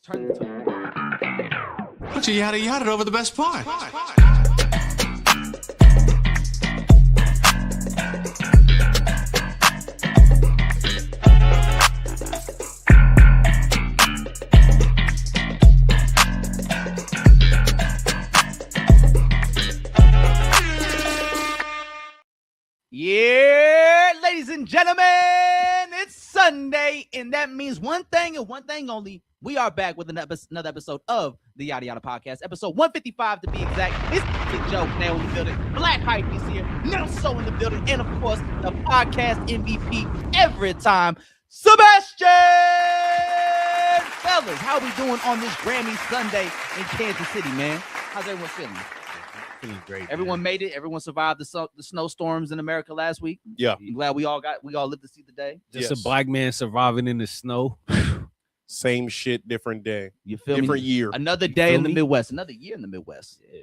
But you yada over the best part. Yeah, ladies and gentlemen, it's Sunday, and that means one thing and one thing only. We are back with another episode of the Yadda Podcast, episode 155 to be exact. It's Big Joe now in the building, Black Hype is here, Nelson in the building, and of course, the podcast MVP every time, Sebastian! Fellas, how we doing on this Grammy Sunday in Kansas City, man? How's everyone feeling? Feeling great. Everyone man. made it. Everyone survived the snowstorms in America last week. Yeah. I'm glad we all lived to see the day. Just Yes. a black man surviving in the snow. Same shit, different day, You feel different me? year. Another day feel in the me? Midwest. Another year in the Midwest. Yeah,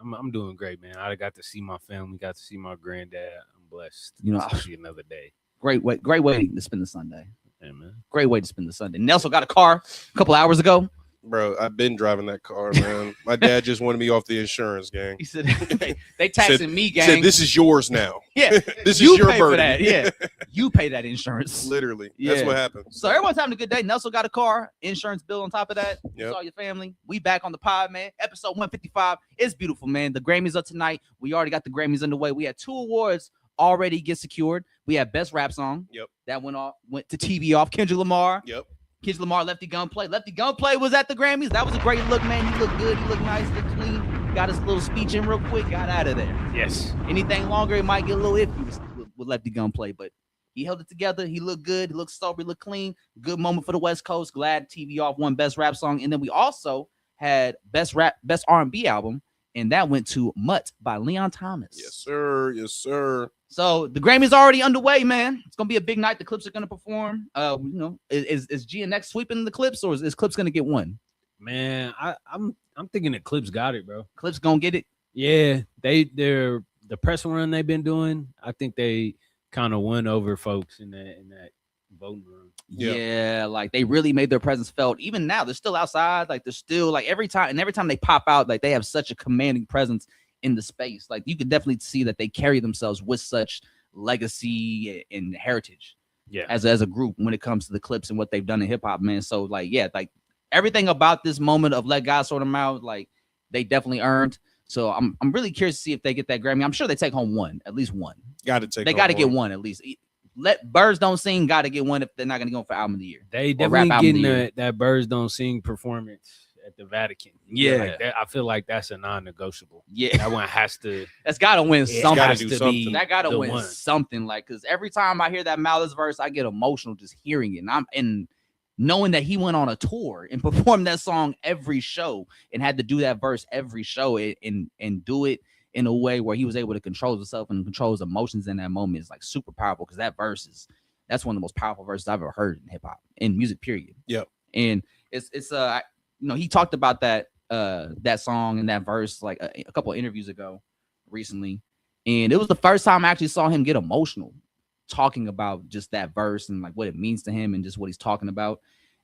man, I'm doing great, man. I got to see my family, got to see my granddad. I'm blessed. You know, to see another day. Great way to spend the Sunday. Yeah, man. Great way to spend the Sunday. Nelson got a car a couple hours ago. Bro, I've been driving that car, man. My dad just wanted me off the insurance, gang. He said they taxing me, He gang. said, this is yours now. Yeah, This you is your pay for burden. that. Yeah, you pay that insurance. Literally. Yeah. That's what happens. So everyone's having a good day. Nelson got a car, insurance bill on top of that. You Yep. saw your family. We back on the pod, man. Episode 155. It's beautiful, man. The Grammys are tonight. We already got the Grammys underway. We had 2 awards already get secured. We had Best Rap Song. Yep. That went to TV off. Kendrick Lamar. Yep. Kendrick Lamar, Lefty Gunplay. Lefty Gunplay was at the Grammys. That was a great look, man. He looked good. He looked nice. Looked clean. Got his little speech in real quick. Got out of there. Yes. Anything longer, it might get a little iffy with Lefty Gunplay, but he held it together. He looked good. He looked sober. He looked clean. Good moment for the West Coast. Glad TV off won Best Rap Song. And then we also had Best R&B Album, and that went to Mutt by Leon Thomas. Yes, sir. Yes, sir. So the Grammys already underway, man. It's gonna be a big night. The Clips are gonna perform. Is GNX sweeping the Clips, or is Clips gonna get one? Man, I'm thinking the Clips got it, bro. Clips gonna get it. Yeah, they're the press run they've been doing. I think they kind of won over folks in that voting room. Yeah. Yeah, like they really made their presence felt. Even now, they're still outside. Like they're still like every time they pop out, like they have such a commanding presence in the space. Like you could definitely see that they carry themselves with such legacy and heritage. Yeah. As a group when it comes to the Clips and what they've done in hip hop, man. So like, yeah, like everything about this moment of Let God Sort Them Out, like they definitely earned. So I'm really curious to see if they get that Grammy. I'm sure they take home one, at least one. Got to take. They got to get one at least. Let Birds Don't Sing got to get one if they're not going to go for Album of the Year. They Or Rap definitely Album of the getting Year. that Birds Don't Sing performance at the Vatican. Yeah. Like that, I feel like that's a non-negotiable. Yeah, That one has to. that's got to win It something. gotta has do to something. be That got to the win one. something. Like, because every time I hear that Malice verse, I get emotional just hearing it. And knowing that he went on a tour and performed that song every show and had to do that verse every show and do it in a way where he was able to control himself and control his emotions in that moment is like super powerful, because that's one of the most powerful verses I've ever heard in hip hop, in music, period. Yep. And it's he talked about that song and that verse like a couple of interviews ago recently, and it was the first time I actually saw him get emotional talking about just that verse and like what it means to him and just what he's talking about.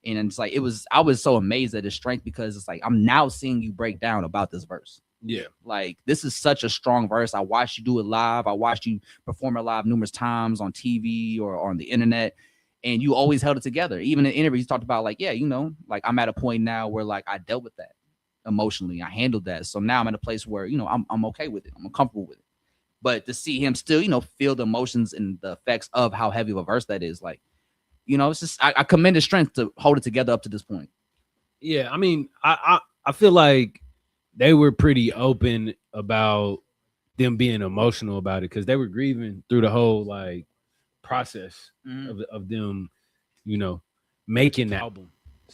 And it's like I was so amazed at his strength, because it's like I'm now seeing you break down about this verse. Yeah. Like, this is such a strong verse. I watched you do it live. I watched you perform it live numerous times on TV or on the internet, and you always held it together. Even in interviews, you talked about like, yeah, like I'm at a point now where like I dealt with that emotionally. I handled that. So now I'm at a place where, I'm okay with it. I'm comfortable with it. But to see him still, feel the emotions and the effects of how heavy of a verse that is, like, it's just, I commend his strength to hold it together up to this point. Yeah, I mean, I feel like they were pretty open about them being emotional about it, because they were grieving through the whole like process of them, making that album.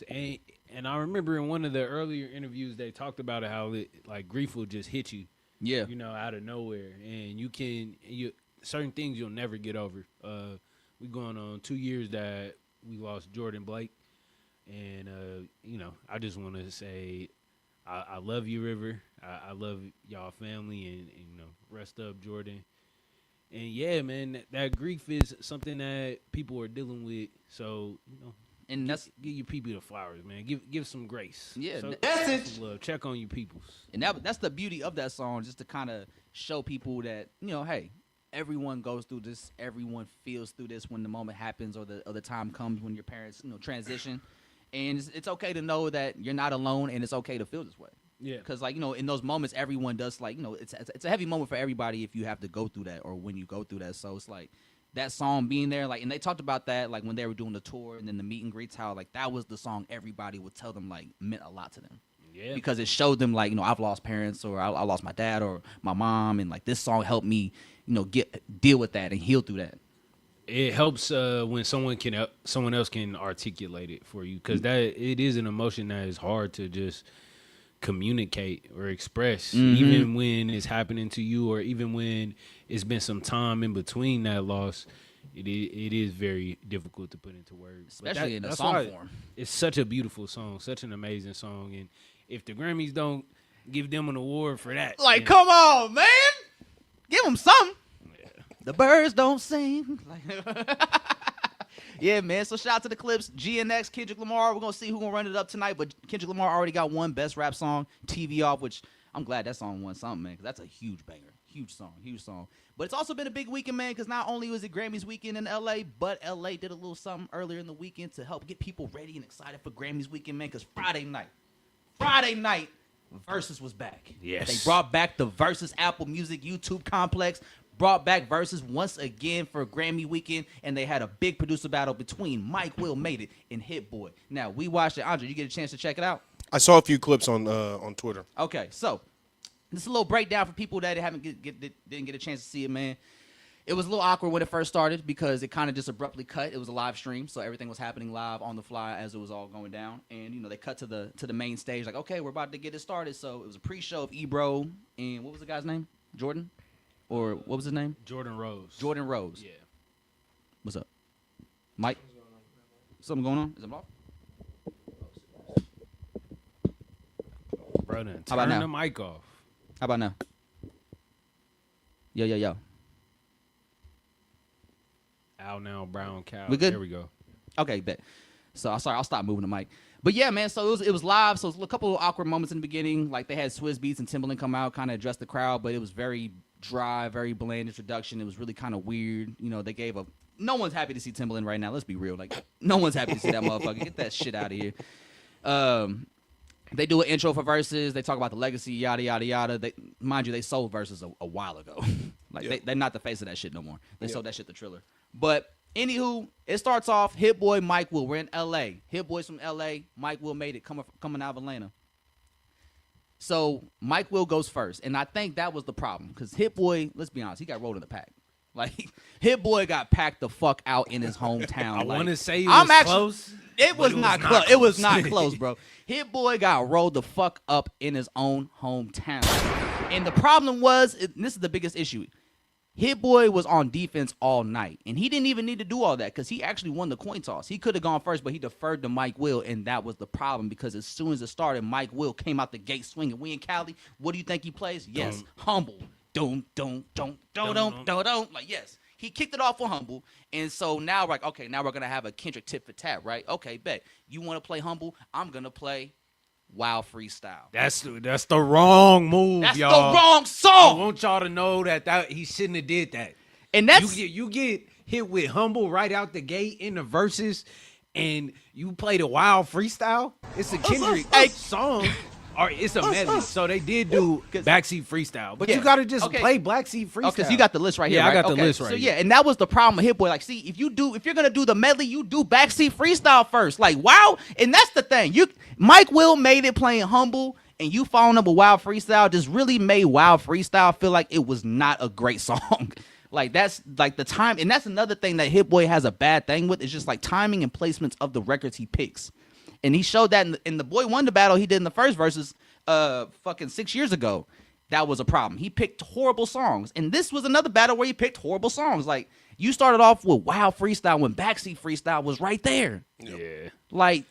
And I remember in one of the earlier interviews they talked about it, how like grief will just hit you, Yeah. out of nowhere, and you certain things you'll never get over. We going on 2 years that we lost Jordan Blake, and I just want to say I love you, River. I love y'all family, and rest up, Jordan. And yeah, man, that grief is something that people are dealing with. So And that's give your people the flowers, man. Give some grace. Yeah, some love. Check on you peoples. and that's the beauty of that song, just to kind of show people that, you know, hey, everyone goes through this, everyone feels through this when the moment happens or the time comes when your parents, you know, transition, and it's okay to know that you're not alone, and it's okay to feel this way. Yeah, Because, like, you know, in those moments, everyone does, like, you know, it's a heavy moment for everybody if you have to go through that or when you go through that. So it's like that song being there, like, and they talked about that, like, when they were doing the tour and then the meet and greets, how, like, that was the song everybody would tell them, like, meant a lot to them. yeah. Because it showed them, like, you know, I've lost parents, or I lost my dad or my mom, and, like, this song helped me, you know, deal with that and heal through that. It helps when someone else can articulate it for you, because it is an emotion that is hard to just communicate or express, even when it's happening to you, or even when it's been some time in between that loss. It is very difficult to put into words, Especially in a that's song why form. It's such a beautiful song, such an amazing song, and if the Grammys don't give them an award for that, Like, then- come on, man. Give them something. The birds don't sing. Yeah, man. So shout out to the Clips, GNX, Kendrick Lamar. We're going to see who's going to run it up tonight. But Kendrick Lamar already got one Best Rap Song, TV Off, which I'm glad that song won something, man, because that's a huge banger. Huge song. But it's also been a big weekend, man, because not only was it Grammys weekend in L.A., but L.A. did a little something earlier in the weekend to help get people ready and excited for Grammys weekend, man, because Friday night, Versus was back. Yes. They brought back the Versus Apple Music YouTube complex, brought back Versus once again for Grammy weekend, and they had a big producer battle between Mike Will Made It and Hit Boy. Now, we watched it. Andre, you get a chance to check it out? I saw a few clips on Twitter. Okay, so this is a little breakdown for people that didn't get a chance to see it, man. It was a little awkward when it first started because it kind of just abruptly cut. It was a live stream, so everything was happening live on the fly as it was all going down. And, you know, they cut to the main stage, like, okay, we're about to get it started. So it was a pre-show of Ebro and what was the guy's name? Jordan? Or what was his name? Jordan Rose. Jordan Rose. Yeah. What's up? Mike? Something going on? Is it off? Bro, then How about turn now? the mic off. How about now? Yo. Al now, brown cow. We good? There we go. Okay, bet. So I'll stop moving the mic. But yeah, man, so it was live, so it was a couple of awkward moments in the beginning. Like they had Swizz Beatz and Timbaland come out, kind of address the crowd, but it was very dry, very bland introduction. It was really kind of weird. You know, they gave a no one's happy to see Timbaland right now. Let's be real. Like no one's happy to see that motherfucker. Get that shit out of here. They do an intro for Versus. They talk about the legacy, yada yada yada. Mind you, they sold Versus a while ago. Like Yeah. they're not the face of that shit no more. They sold that shit to Triller. But anywho, it starts off Hit Boy, Mike Will. We're in L.A. Hit Boy's from L.A. Mike Will Made It coming out of Atlanta. So Mike Will goes first, and I think that was the problem because Hit Boy, let's be honest, he got rolled in the pack. Like Hit Boy got packed the fuck out in his hometown. I Like, want to say it I'm was actually- close. It was but not close. It was not close, bro. Hit Boy got rolled the fuck up in his own hometown. And the problem was, and this is the biggest issue, Hit Boy was on defense all night. And he didn't even need to do all that because he actually won the coin toss. He could have gone first, but he deferred to Mike Will, and that was the problem because as soon as it started, Mike Will came out the gate swinging. We in Cali. What do you think he plays? Yes, Humble. Don't. Like, yes. He kicked it off on Humble, and so now we're like, okay, now we're going to have a Kendrick tit for tat, right? Okay, bet. You want to play Humble? I'm going to play Wild Freestyle. That's the wrong move, That's y'all. the wrong I song! want y'all to know that he shouldn't have did that. And that's... You get hit with Humble right out the gate in the verses, and you play the Wild Freestyle. It's a Kendrick song. Or it's a medley, so they did do backseat freestyle, but Yeah. you gotta just Okay. play backseat freestyle. Oh, because you got the list right here. Yeah, I right? got the Okay. list right So here. yeah, and that was the problem with Hit Boy. Like, see, if you're gonna do the medley, you do backseat freestyle first. Like, wow, and that's the thing. Mike Will Made It playing Humble, and you following up with Wild Freestyle just really made Wild Freestyle feel like it was not a great song. Like that's like the time, and that's another thing that Hit Boy has a bad thing with. Is just like timing and placements of the records he picks, and he showed that in the Boy Wonder battle he did in the first verses. Fucking 6 years ago, that was a problem. He picked horrible songs, and this was another battle where he picked horrible songs. Like you started off with Wild Freestyle when Backseat Freestyle was right there. Yeah. Like,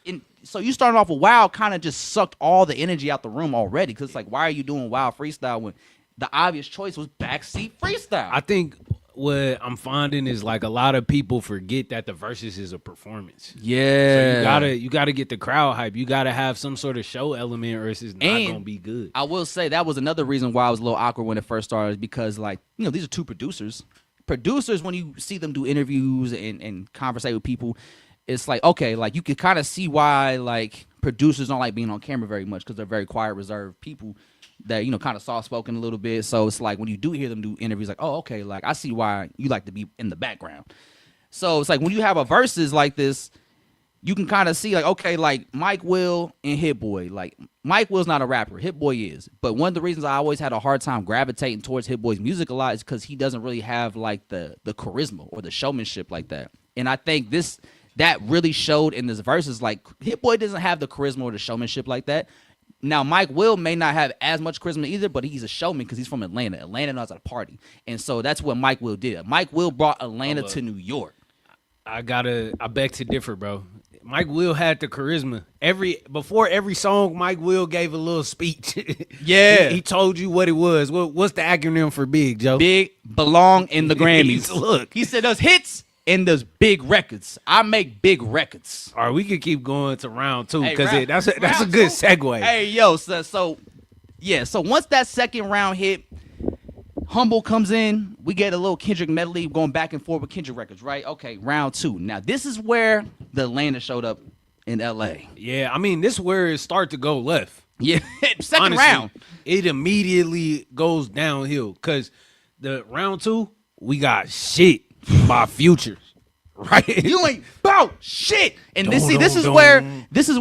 so you started off with Wild, kind of just sucked all the energy out the room already. Because it's like, why are you doing Wild Freestyle when the obvious choice was Backseat Freestyle? I think what I'm finding is like a lot of people forget that the verses is a performance. Yeah. So you gotta get the crowd hype. You gotta have some sort of show element, or it's just not gonna be good. I will say that was another reason why I was a little awkward when it first started, because like, you know, these are two producers. Producers, when you see them do interviews and conversate with people, it's like, okay, like you could kind of see why like producers don't like being on camera very much, because they're very quiet, reserved people that, you know, kind of soft-spoken a little bit. So it's like when you do hear them do interviews, like, oh, okay, like I see why you like to be in the background. So it's like when you have a verses like this, you can kind of see like, okay, like Mike Will and Hit Boy. Like Mike Will's not a rapper, Hit Boy is. But one of the reasons I always had a hard time gravitating towards Hit Boy's music a lot is because he doesn't really have like the charisma or the showmanship like that. And I think that really showed in this verses. Like Hit Boy doesn't have the charisma or the showmanship like that. Now, Mike Will may not have as much charisma either, but he's a showman because he's from Atlanta. Atlanta knows how to party. And so that's what Mike Will did. Mike Will brought Atlanta to New York. I beg to differ, bro. Mike Will had the charisma. Before every song, Mike Will gave a little speech. Yeah. He told you what it was. What's the acronym for big, Joe? Big belong in the Grammys. Look. He said those hits and those big records. I make big records. All right, we could keep going to round two because Hey, that's a round good two? segue. Hey, yo, so once that second round hit, Humble comes in, we get a little Kendrick medley going back and forth with Kendrick records, right? Okay, round two. Now, this is where the Atlanta showed up in L.A. Yeah, I mean, this is where it starts to go left. Yeah, second Honestly, round. it immediately goes downhill because the round two, we got shit by Future. Right? You ain't about shit. And this is Dun.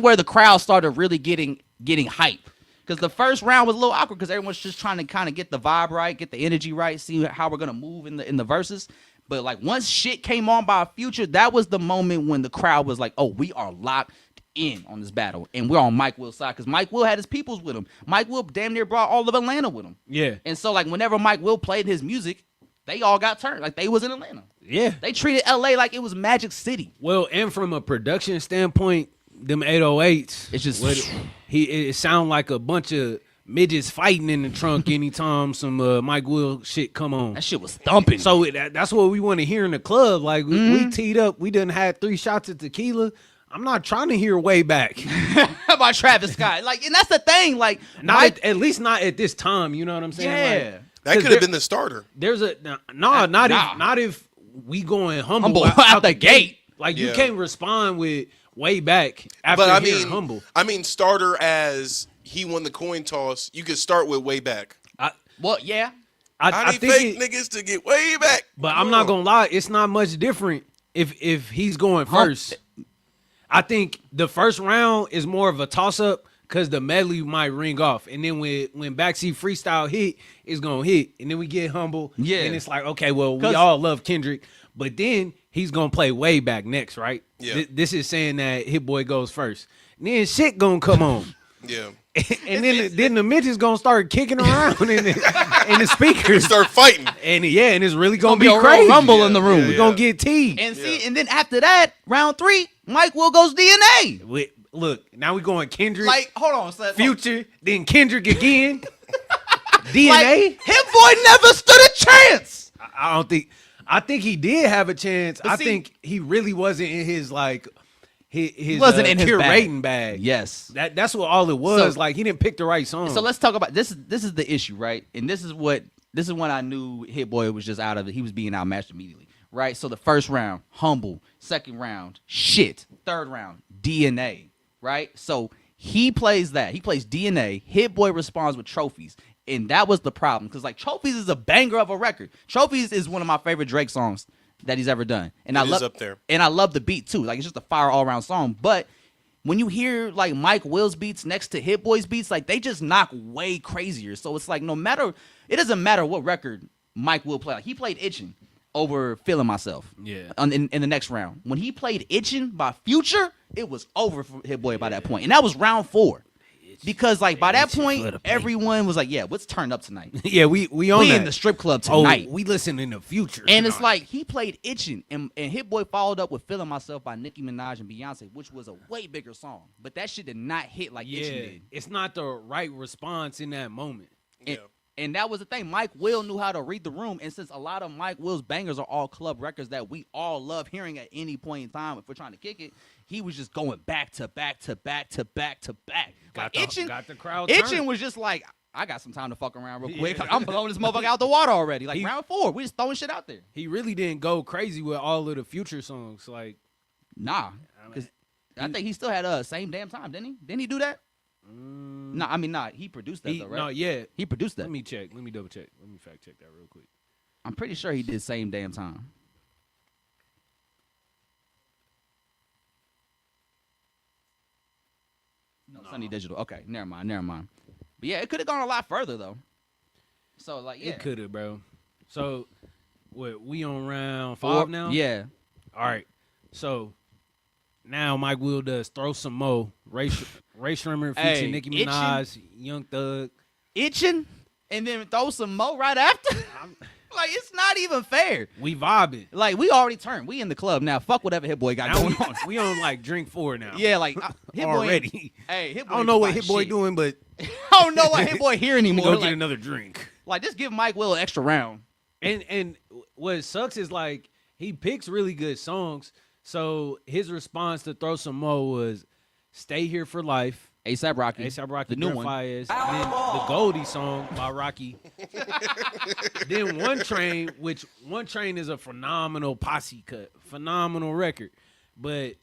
where the crowd started really getting hype. Because the first round was a little awkward because everyone's just trying to kind of get the vibe right, get the energy right, see how we're gonna move in the verses. But like once shit came on by Future, that was the moment when the crowd was like, "Oh, we are locked in on this battle, and we're on Mike Will's side." Because Mike Will had his peoples with him. Mike Will damn near brought all of Atlanta with him. Yeah. And so like whenever Mike Will played his music, they all got turned like they was in Atlanta. Yeah. They treated LA like it was Magic City. Well, and from a production standpoint, them 808s, It's just it sound like a bunch of midgets fighting in the trunk anytime some Mike Will shit come on. that shit was thumping. So that's what we want to hear in the club. Like we teed up, we done had 3 shots of tequila. I'm not trying to hear way back. How about Travis Scott? Like, and that's the thing. Like, Not at least not at this time. You know what I'm saying? yeah. Like, That could have been the starter. there's a not if we going humble out the gate. Like you Yeah. can't respond with way back after But I hearing mean, humble. starter as he won the coin toss. You could start with way back. Well, yeah. I I need think fake niggas to get way back. but Come I'm not on. gonna lie, it's not much different if he's going first. I think the first round is more of a toss up because the medley might ring off, and then when backseat freestyle hit, it's gonna hit, and then we get humble. Yeah. and it's like, okay, well, we 'Cause- all love Kendrick, but then he's gonna play way back next, right? Yeah. This is saying that Hit Boy goes first. And then shit gonna come on. Yeah. And then the midget's gonna start kicking around in the speakers. Start fighting. And and it's really gonna, Be be a crazy. real rumble in the room. Yeah, We're gonna get teed. And see, and then after that, round 3, Mike Will goes DNA. Look, now we going Kendrick, Like, hold on, son. Future, then Kendrick again. DNA. Like, Hit Boy never stood a chance. I don't think. I think he did have a chance. But I see- think he really wasn't in his his wasn't in his curating bag. Yes. That's what all it was. So- like he didn't pick the right song. So let's talk about this. This is the issue, right? And this is when I knew Hit Boy was just out of it. He was being outmatched immediately, right? So the first round, humble. Second round, shit. Third round, DNA, right? So he plays that. He plays DNA. Hit Boy responds with Trophies. And that was the problem. Because, like, Trophies is a banger of a record. Trophies is one of my favorite Drake songs that he's ever done. And It I is love up there. And I love the beat, too. Like, it's just a fire all-around song. But when you hear, like, Mike Will's beats next to Hit Boy's beats, like, they just knock way crazier. So it's like, it doesn't matter what record Mike Will play. Like, he played Itchin' over Feeling Myself. Yeah. In the next round. When he played Itchin' by Future, it was over for Hit Boy by that point. And that was round 4. Because, like, by that Itchin' for point, the pain. everyone was like, yeah, what's turned up tonight? yeah, we on We that. in the strip club tonight. Oh, we listen in the future. And it's tonight. like he played Itchin', and Hit Boy followed up with Feeling Myself by Nicki Minaj and Beyonce, which was a way bigger song. But that shit did not hit like Itchin' did. it's not the right response in that moment. And, And that was the thing. Mike Will knew how to read the room. And since a lot of Mike Will's bangers are all club records that we all love hearing at any point in time if we're trying to kick it, he was just going back to back to back to back to back. Got the crowd Itching turned. was just like, I got some time to fuck around real quick. I'm blowing this motherfucker out the water already. Like round 4, we just throwing shit out there. He really didn't go crazy with all of the Future songs. Like, nah. Because I think he still had Same Damn Time, didn't he? Didn't he do that? No, I mean, nah. He produced that, though, right? No, yeah. He produced that. Let me check. Let me double check. Let me fact check that real quick. I'm pretty sure he did Same Damn Time. No, Sunny Digital. Okay, never mind. But yeah, it could have gone a lot further, though. So, like, yeah. It could have, bro. So, what, we on round 5 now? Yeah. All right. So, now Mike Will does Throw Some Mo. Ray Shrimmer featuring Nicki Minaj, Young Thug. Itching, and then throw some mo right after? Like, it's not even fair. We vibing. Like, we already turned. We in the club now. Fuck whatever Hit Boy got Now going on. we on like drink 4 now. Yeah, like, Hit Boy. Already. Hit Boy. I don't know what Hit Boy doing, but I don't know what Hit Boy here we anymore. go Like, get another drink. like, just give Mike Will an extra round. And what sucks is like he picks really good songs. So his response to Throw Some Mo was "Stay Here for Life." A$AP Rocky. A$AP Rocky, the new one. Fires, then the Goldie song by Rocky. Then One Train, which One Train is a phenomenal posse cut, phenomenal record. But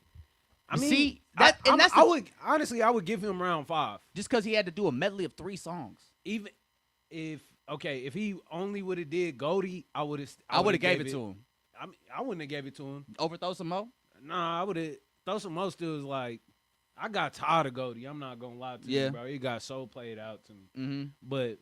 I mean, See, that and that's I would honestly give him round 5. just because he had to do a medley of 3 songs. Even if he only would have did Goldie, I would have gave it to him. I wouldn't have gave it to him. Over Throw Some Mo? Nah, I would have. Throw Some Mo still was like, I got tired of Goldie. I'm not gonna lie to you, bro. It got so played out to me. Mm-hmm. But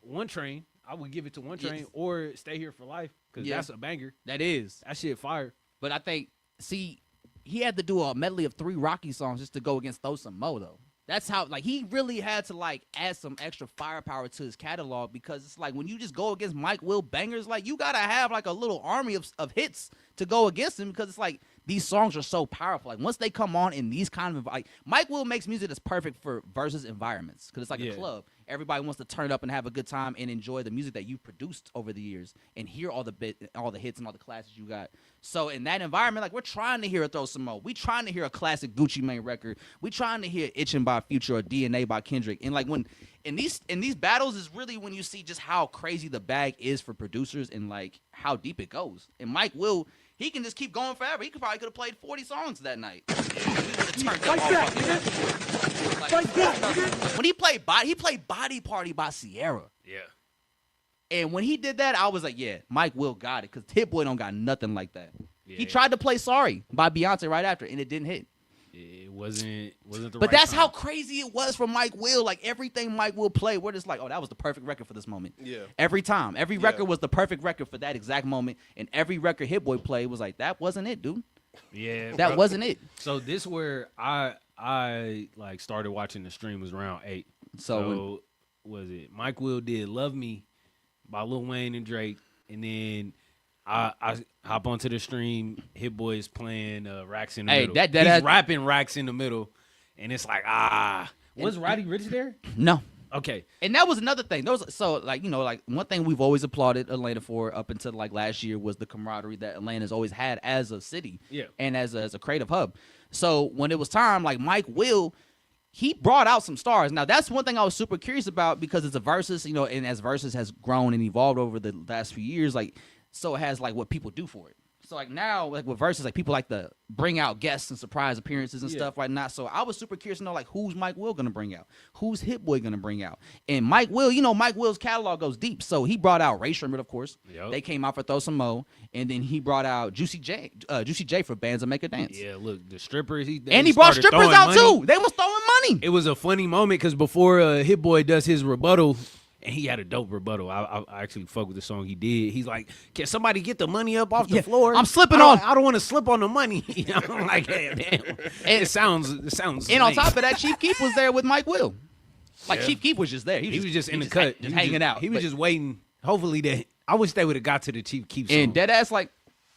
One Train, I would give it to One Train or Stay Here for Life because that's a banger. That is. That shit fire. But I think, see, he had to do a medley of 3 Rocky songs just to go against Throw Some Mo, though. That's how, like, he really had to, like, add some extra firepower to his catalog because it's like when you just go against Mike Will bangers, like, you got to have, like, a little army of hits to go against him because it's like these songs are so powerful. Like, once they come on in these kind of, like, Mike Will makes music that's perfect for versus environments because it's like a club. Everybody wants to turn up and have a good time and enjoy the music that you produced over the years and hear all the hits and all the classics you got. So in that environment, like, we're trying to hear a Throw Some Mo. We trying to hear a classic Gucci Mane record. We trying to hear Itchin' by Future or DNA by Kendrick. And like when in these battles is really when you see just how crazy the bag is for producers and like how deep it goes. And Mike Will, he can just keep going forever. He could have played 40 songs that night. When he played Body Party by Sierra. Yeah. And when he did that, I was like, yeah, Mike Will got it because Hit Boy don't got nothing like that. Yeah. He tried to play Sorry by Beyonce right after, and it didn't hit. It wasn't the But right that's time. how crazy it was for Mike Will. Like, everything Mike Will play, we're just like, oh, that was the perfect record for this moment. Yeah. Every time. Every record was the perfect record for that exact moment. And every record Hit Boy played was like, that wasn't it, dude. Yeah. That wasn't it. So this where I like started watching the stream was round 8. So was it Mike Will did Love Me by Lil Wayne and Drake, and then I hop onto the stream. Hit Boy is playing Racks in the Middle. He's rapping Racks in the Middle, and it's like was Roddy Ricch there? No. Okay. And that was another thing. Like one thing we've always applauded Atlanta for up until like last year was the camaraderie that Atlanta's always had as a city and as a creative hub. So when it was time, like Mike Will, he brought out some stars. Now, that's one thing I was super curious about because it's a Versus, and as Versus has grown and evolved over the last few years, like, so it has, like, what people do for it. So, like, now, like, with Versus, like, people like to bring out guests and surprise appearances and stuff like that. So, I was super curious to know, like, who's Mike Will going to bring out? Who's Hit Boy going to bring out? And Mike Will, Mike Will's catalog goes deep. So, he brought out Ray Shrimmer, of course. Yep. They came out for Throw Some Mo. And then he brought out Juicy J for Bands That Make a Dance. Yeah, look, the strippers. He brought strippers out, too. They was throwing money. It was a funny moment because before Hit Boy does his rebuttal, and he had a dope rebuttal. I actually fuck with the song he did. He's like, can somebody get the money up off the floor? I'm slipping on. I don't want to slip on the money. I'm like, hey, damn. It sounds. And on top of that, Chief Keef was there with Mike Will. Like, Chief Keef was just there. He was just in the cut. Just hanging out. He was just waiting. Hopefully, I wish they would have got to the Chief Keef song. And deadass, like,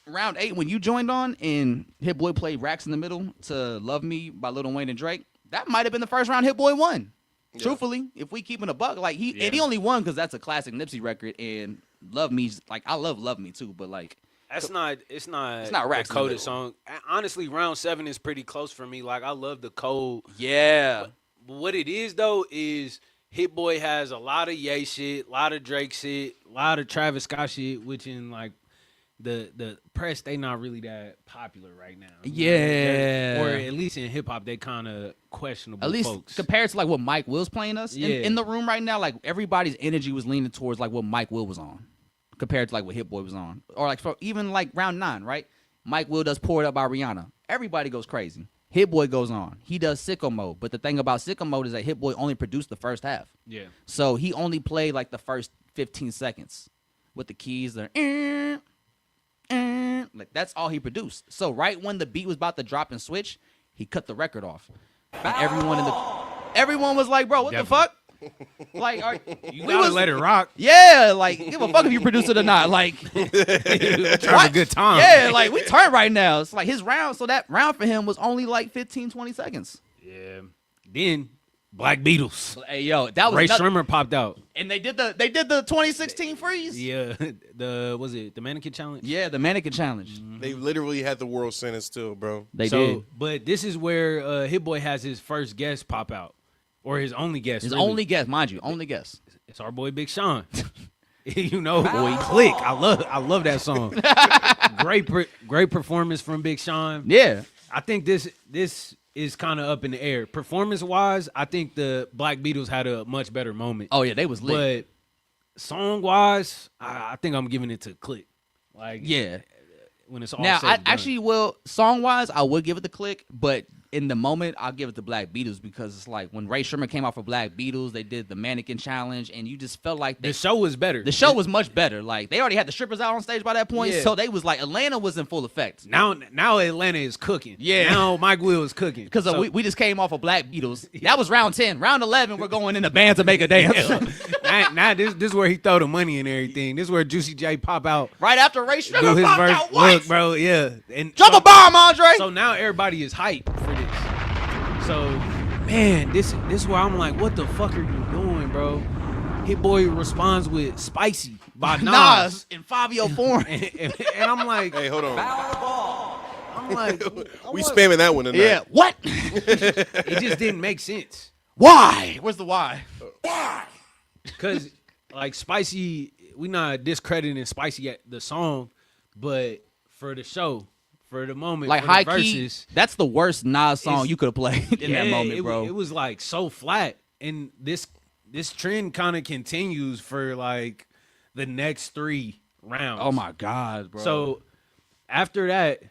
round 8 when you joined on and Hit Boy played Racks in the Middle to Love Me by Lil Wayne and Drake, that might have been the first round Hit Boy won. Yeah. Truthfully, if we keeping a buck, like Yeah. and he only won because that's a classic Nipsey record, and Love Me's like I love Me too, but like It's not Racks in the the coded middle. song. Honestly, round 7 is pretty close for me. Like I love the code. yeah, But what it is though is Hit Boy has a lot of Ye shit, a lot of Drake shit, a lot of Travis Scott shit, which in like the press they not really that popular right now. You know? Yeah. Or at least in hip hop they kind of questionable. at least folks. compared to like what Mike Will's playing us Yeah. in the room right now, like everybody's energy was leaning towards like what Mike Will was on, compared to like what Hit Boy was on, or like for even like round 9, right? Mike Will does Pour It Up by Rihanna. Everybody goes crazy. Hit Boy goes on. He does Sicko Mode. But the thing about Sicko Mode is that Hit Boy only produced the first half. Yeah. So he only played like the first 15 seconds with the keys. Like that's all he produced. So right when the beat was about to drop and switch, he cut the record off. And everyone was like, bro, what the fuck? Like, You gotta let it rock. yeah, like give a fuck if you produce it or not. Like Trying to have a good time. yeah, like we turn right now. It's like his round, so that round for him was only like 15, 20 seconds. Yeah. Then Black Beatles. Hey yo, that was Ray another- Shrimmer popped out. and they did the 2016 freeze. Yeah. The mannequin challenge? Yeah, the mannequin challenge. They literally had the world sentence still, bro. They so, did. But this is where Hit Boy has his first guest pop out. Or his only guest. His really. only guess, mind you, only guess. It's our boy Big Sean. You know, boy, Click. I love that song. Great performance from Big Sean. Yeah, I think this is kind of up in the air. Performance wise, I think the Black Beatles had a much better moment. oh yeah, they was lit. But song wise, I think I'm giving it to Click. Like Yeah. when it's all Now, said I and done. actually will, song wise, I would give it the Click, but in the moment, I'll give it to Black Beatles because it's like when Ray Sherman came out for Black Beatles, they did the mannequin challenge, and you just felt like the show was better. the show was much better. Like they already had the strippers out on stage by that point, Yeah. so they was like Atlanta was in full effect. Now Atlanta is cooking. Yeah. Now Mike Will is cooking. Because So- we just came off of Black Beatles. That was round 10. Round 11, we're going in the band to make a dance. now this is where he throw the money and everything. This is where Juicy J pop out, Right after Ray do Sherman his popped verse. out, what? Look, bro, yeah. And Drop a bomb, Andre. So now everybody is hyped for this. So, man, this is where I'm like, what the fuck are you doing, bro? Hit Boy responds with "Spicy" by Nas, Nas in Fabio form. and I'm like, Hey, hold on. I'm like, We spamming that one tonight. Yeah. What? it just didn't make sense. Why? Where's the why? Cause like Spicy, we not discrediting Spicy at the song, but for the show, for the moment, Like for the high verses, key, that's the worst Nas song It's- you could have played in that moment, it, bro. It was like so flat, and this trend kind of continues for like the next 3 rounds. Oh my god, bro. So after that,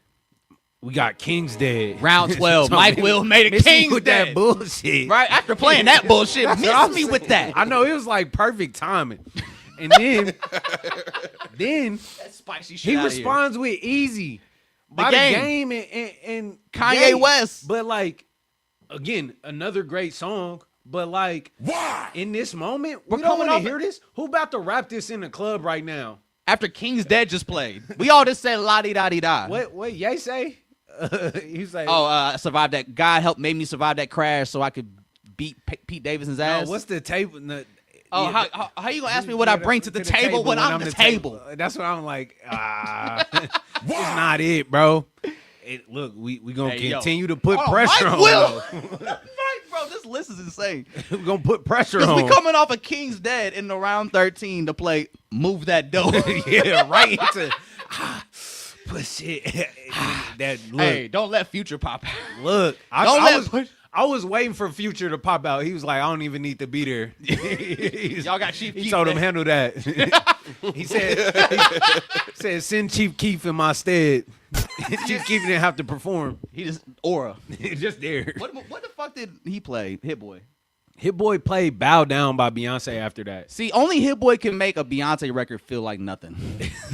we got King's Dead. Round 12, So Mike Will made a miss me King's with Dead. that bullshit. Right after playing that bullshit, miss me with that. I know it was like perfect timing, and then That spicy shit. he outta here. responds with Easy by Game. the game and Kanye Ye. West. But like again, another great song. But like, why in this moment we We're don't coming want off to hear this? Who about to rap this in the club right now? After King's Dead just played, we all just said la di da di da. What Ye say? He's like, Oh, survived that. God helped made me survive that crash so I could beat Pete Davidson's no, ass. what's the table? Oh, how you gonna ask me what I bring to the table when I'm the table? That's what I'm like. It's not it, bro. Look, we gonna Hey, yo. continue to put Oh, pressure Mike on. Will. though. Right, bro. This list is insane. We're gonna put pressure Because on. we coming off of King's Dead in the round 13 to play Move That Dough. Yeah, right into push it. That look, Hey, don't let Future pop out. look. Don't let push. I was waiting for Future to pop out. He was like, I don't even need to be there. Y'all got Chief He Keef told him there. handle that. he said send Chief Keef in my stead. Chief Keef didn't have to perform. He just aura. Just there. What the fuck did he play? Hit Boy. Hit Boy played Bow Down by Beyonce after that. See, only Hit Boy can make a Beyonce record feel like nothing.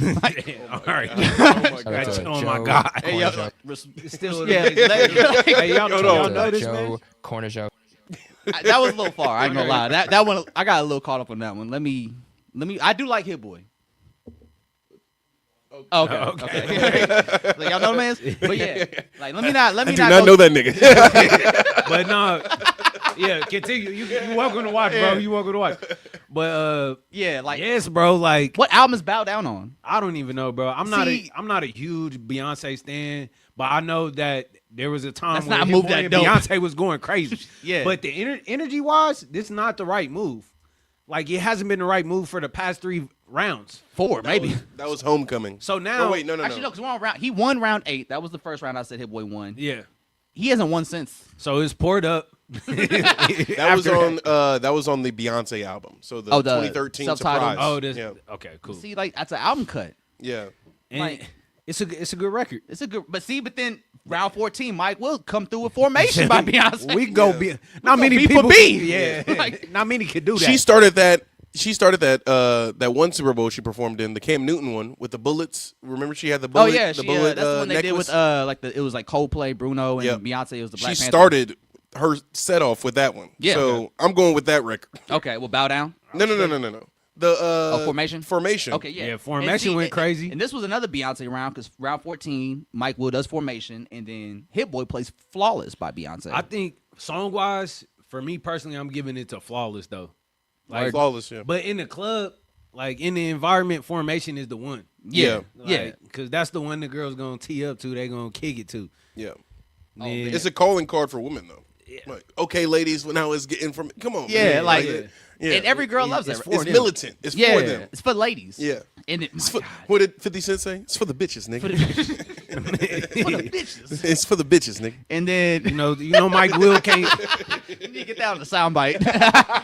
All right. Oh my That's- god. oh my God. Hey, yo, Still, yeah, hey, y'all Hold know on. this, man? Joe, corner Joe. that was a little far. I ain't gonna lie. That one, I got a little caught up on that one. Let me. I do like Hit Boy. Okay. Like, y'all know the man. But yeah, like let me not. I do not know that nigga. But no, Yeah, continue. You welcome to watch, bro. You welcome to watch. But Yeah, like yes, bro. Like what album is Bow Down on? I don't even know, bro. I'm not a huge Beyonce stan, but I know that there was a time That's when not a move Hit Boy that and dope. Beyonce was going crazy. Yeah. But the energy wise, this is not the right move. Like it hasn't been the right move for the past 3 rounds. 4, maybe. That was homecoming. So now, Oh, wait, no. Actually, no, because we're on round. He won round 8. That was the first round. I said Hit Boy won. yeah. He hasn't won since. So it's poured up. That was on the Beyonce album. So the Oh, the 2013 self-titled? surprise. Oh, this. yeah. Okay, cool. See, like that's an album cut. Yeah. And like- it's a good record. It's a good, but then round 14, Mike will come through with Formation by Beyonce. We go Yeah. be not many B for people. B. Yeah, Like- not many could do that. She started that. That one Super Bowl she performed in, the Cam Newton one with the bullets. Remember she had the Oh bullet. yeah, the she, bullet that's the one they did necklace? with it was like Coldplay, Bruno, and Yep. Beyonce. It was the Black She Panther. started her set off with that one. Yeah. So I'm going with that record. Okay, well, Bow Down. No. The Formation? Formation. Okay, yeah. Yeah, Formation went crazy. And this was another Beyonce round because round 14, Mike Will does Formation, and then Hit Boy plays Flawless by Beyonce. I think song wise, for me personally, I'm giving it to Flawless though. Like, Flawless, yeah. but in the club, like in the environment, Formation is the one. yeah, Like, because that's the one the girls gonna tee up to. They gonna kick it to. Yeah. Then- It's a calling card for women though. Like, okay, ladies, when I was getting from, come on. Yeah, man. like, yeah. and every girl loves it's it. for It's them. militant. It's Yeah, for them. it's for ladies. Yeah. And It's for, what did 50 Cent say? It's for the bitches, nigga. it's for the bitches. It's for the bitches, nigga. And then you know, Mike Will can't. you need to get that on the soundbite.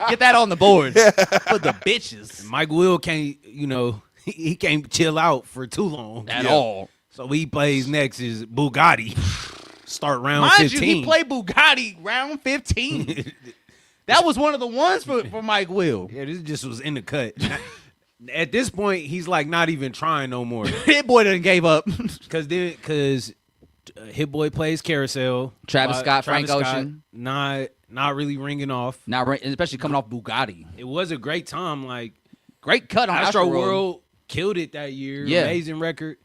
Get that on the board for the bitches Mike Will can't. You know, he can't chill out for too long at all. So he plays next is Bugatti. Start round Mind 15. you, he played Bugatti round 15. That was one of the ones for Mike Will. Yeah, this just was in the cut. At this point, he's like not even trying no more. Hit Boy done gave up. Because Hit Boy plays Carousel. Travis Scott, Travis Frank Scott, Ocean. not really ringing off. Now, especially coming off Bugatti. It was a great time. Like Great cut on Astro Astro World. World killed it that year. Yeah. Amazing record,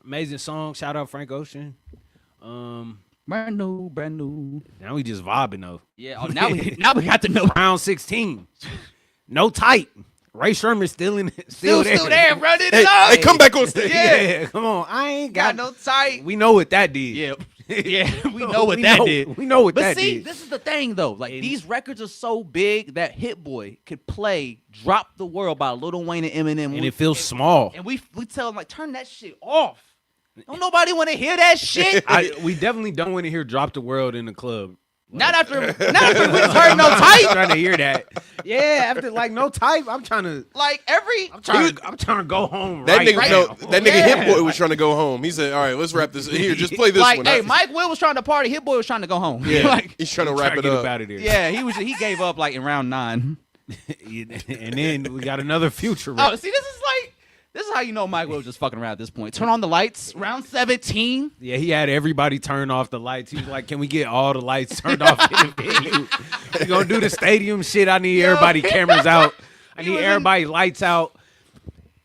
amazing song. Shout out Frank Ocean. Brand new. Now we just vibing though. Yeah. Oh, now we got to know. Round 16. No tight. Ray Sherman's still in Still there, running Hey, it up. hey, come back on stage. Yeah, come on. I ain't Got got no tight. We know what that did. Yeah. Yeah, we know what that did. We know what But that see, did. this is the thing though. Like And- these records are so big that Hit Boy could play "Drop the World" by Lil Wayne and Eminem, And it feels small. and we tell him like, turn that shit off. Don't nobody want to hear that shit. We definitely don't want to hear "Drop the World" in the club. Not after we heard No I'm Type. trying to hear that. Yeah, after like No Type, I'm trying to go home That right nigga, now. no, that nigga Yeah. Hit Boy was trying to go home. He said, "All right, let's wrap this. Here, just play this like, one." hey, Mike Will was trying to party. Hit Boy was trying to go home. Yeah, like, he's trying to Try wrap to it get up. out of there. yeah, he gave up like in round 9. And then we got another Future Oh, record. see, this is how you know Mike Will was just fucking around at this point. Turn on the lights. Round 17. Yeah, he had everybody turn off the lights. He was like, "Can we get all the lights turned off in the venue? We gonna do the stadium shit. I need everybody cameras out. I He need was in- everybody lights out."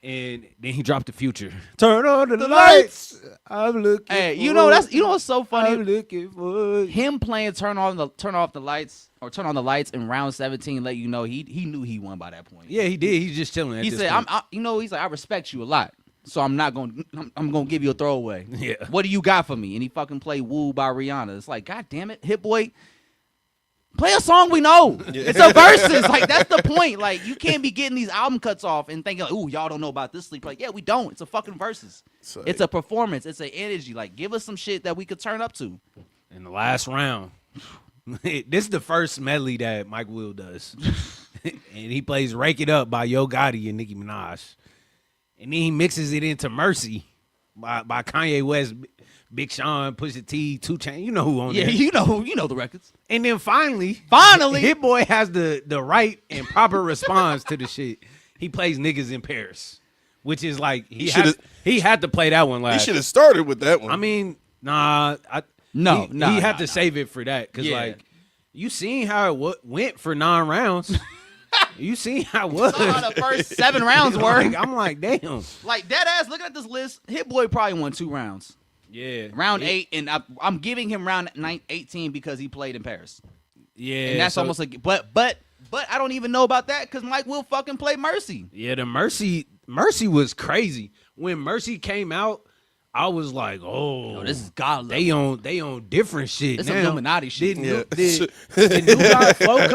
And then he dropped the Future. Turn on the lights. I'm looking. Hey, you for- know what's so funny? I'm looking for Him playing turn off the lights in round 17 let you know he knew he won by that point. Yeah, he did. He's just chilling. At He this said, point. he's like, I respect you a lot, so I'm gonna give you a throwaway. Yeah. What do you got for me? And he fucking played Woo by Rihanna. It's like, God damn it, Hit Boy, play a song we know. It's a versus. Like, that's the point. Like, you can't be getting these album cuts off and thinking, like, ooh, y'all don't know about this sleep. Like, yeah, we don't. It's a fucking versus. So, It's a performance. It's an energy. Like, give us some shit that we could turn up to. In the last round. This is the first medley that Mike Will does. And he plays Rake It Up by Yo Gotti and Nicki Minaj. And then he mixes it into Mercy by Kanye West, Big Sean, Pusha T, 2 Chainz. You know who on Yeah, there. you know the records. And then finally, Finally. Hit Boy has the right and proper response to the shit. He plays Niggas in Paris, which is like he had to play that one he last. should have started with that one. I mean, nah, he had to save it for that because Yeah. like you seen how it went for 9 rounds. You seen how it was. Saw how the first 7 rounds were. Like, I'm like, damn. Like, dead ass, looking at this list, Hit Boy probably won 2 rounds. Yeah, Round 8, and I'm giving him round 18 because he played in Paris. Yeah, and that's almost like, but I don't even know about that because Mike Will fucking play Mercy. Yeah, the Mercy was crazy. When Mercy came out, I was like, oh, Yo, this is God level. They on different shit. It's now. Illuminati shit. Did New God Flow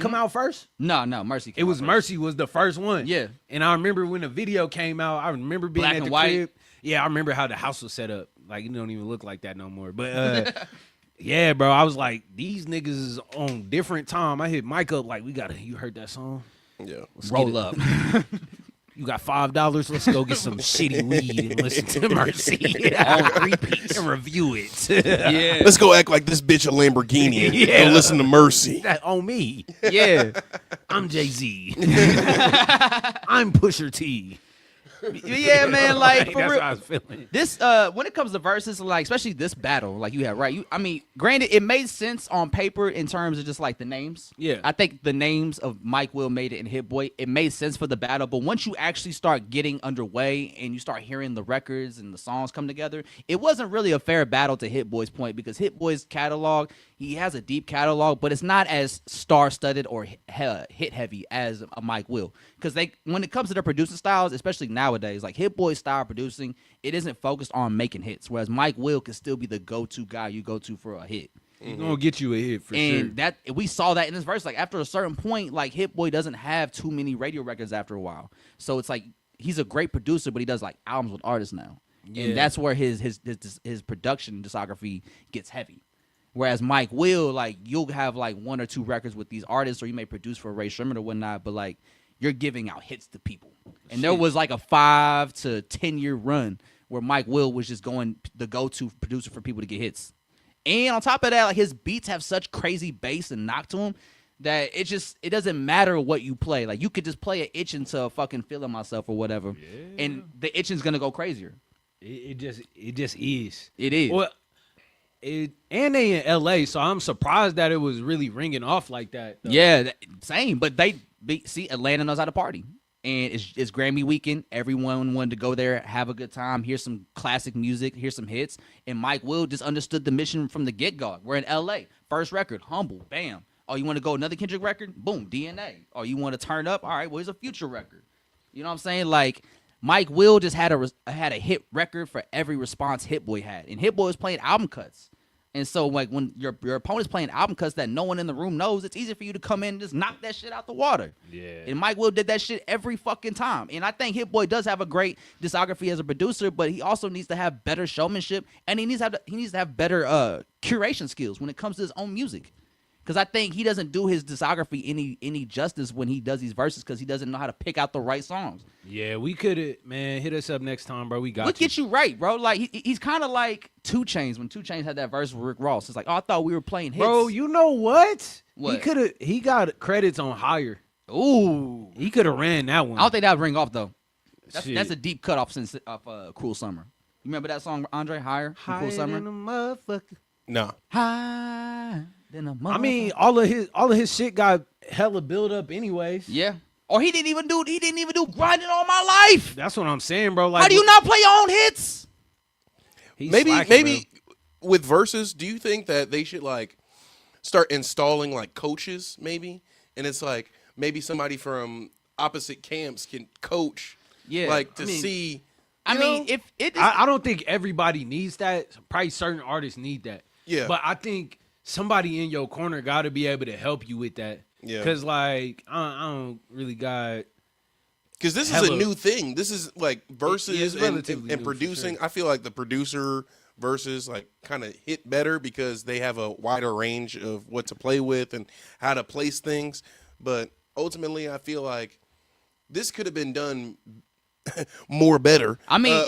come out first? No, Mercy. It was Mercy was the first one. Yeah. And I remember when the video came out, I remember being Black at and the white. crib. Yeah, I remember how the house was set up. Like, it don't even look like that no more. But yeah, bro, I was like, these niggas is on different time. I hit Mike up like, you heard that song? Yeah. Let's Roll get it. up. You got $5. Let's go get some shitty weed and listen to Mercy On repeat. and review it. Yeah. Let's go act like this bitch a Lamborghini and listen to Mercy. That on me. Yeah. I'm Jay-Z. I'm Pusher T. Yeah, man. Like, for That's real. how I was feeling. This when it comes to verses, like especially this battle, like you had right. I mean, granted, it made sense on paper in terms of just like the names. Yeah. I think the names of Mike Will made it and Hit Boy, it made sense for the battle. But once you actually start getting underway and you start hearing the records and the songs come together, it wasn't really a fair battle to Hit Boy's point because Hit Boy's catalog, he has a deep catalog, but it's not as star-studded or hit-heavy as a Mike Will. Because when it comes to their producing styles, especially nowadays, like Hit Boy's style producing, it isn't focused on making hits, whereas Mike Will can still be the go-to guy you go to for a hit. He's gonna get you a hit for sure. And that we saw that in this verse. Like after a certain point, like Hit Boy doesn't have too many radio records after a while. So it's like he's a great producer, but he does like albums with artists now. Yeah. And that's where his production discography gets heavy. Whereas Mike Will, like you'll have like one or two records with these artists, or you may produce for Ray Sherman or whatnot, but like you're giving out hits to people. And there was like a 5 to 10 year run where Mike Will was just going the go-to producer for people to get hits. And on top of that, like his beats have such crazy bass and knock to them that it doesn't matter what you play. Like you could just play an itching to fucking feeling myself or whatever, and the itching's gonna go crazier. It just is. It is. Well, and they in LA, so I'm surprised that it was really ringing off like that. Though. Yeah, same. But see, Atlanta knows how to party. And it's Grammy weekend. Everyone wanted to go there, have a good time, hear some classic music, hear some hits. And Mike Will just understood the mission from the get-go. We're in L.A. First record, Humble, bam. Oh, you want to go another Kendrick record? Boom, DNA. Oh, you want to turn up? All right, well, here's a Future record. You know what I'm saying? Like, Mike Will just had a hit record for every response Hit Boy had. And Hit Boy was playing album cuts. And so, like, when your opponent's playing album cuts that no one in the room knows, it's easier for you to come in and just knock that shit out the water. Yeah. And Mike Will did that shit every fucking time. And I think Hit Boy does have a great discography as a producer, but he also needs to have better showmanship, and he needs to have better curation skills when it comes to his own music. Because I think he doesn't do his discography any justice when he does these verses because he doesn't know how to pick out the right songs. Yeah, we could have, man, hit us up next time, bro. We got We'll you. get you right, bro. Like, he's kind of like 2 Chainz when 2 Chainz had that verse with Rick Ross. It's like, oh, I thought we were playing hits. Bro, you know what? What? He got credits on Higher. Ooh. He could have ran that one. I don't think that would ring off, though. Shit. That's a deep cutoff since Cruel Summer. You remember that song, Andre? Higher? From Cruel Summer? Than a motherfucker. Nah. High than a motherfucker. I mean, all of his shit got hella build up anyways. Yeah. Or he didn't even do Grinding All My Life. That's what I'm saying, bro. Like, How do you not play your own hits? he's Maybe slacking, bro. with verses, do you think that they should like start installing like coaches maybe? And it's like maybe somebody from opposite camps can coach like to see. I You mean, know? if it is, I don't think everybody needs that. Probably certain artists need that. Yeah. But I think somebody in your corner got to be able to help you with that. Yeah. Because, like, I don't really got... Because this is hella- a new thing. This is like verses it's relatively new, and for producing. sure. I feel like the producer verses like kind of hit better because they have a wider range of what to play with and how to place things. But ultimately, I feel like this could have been done more better. I mean,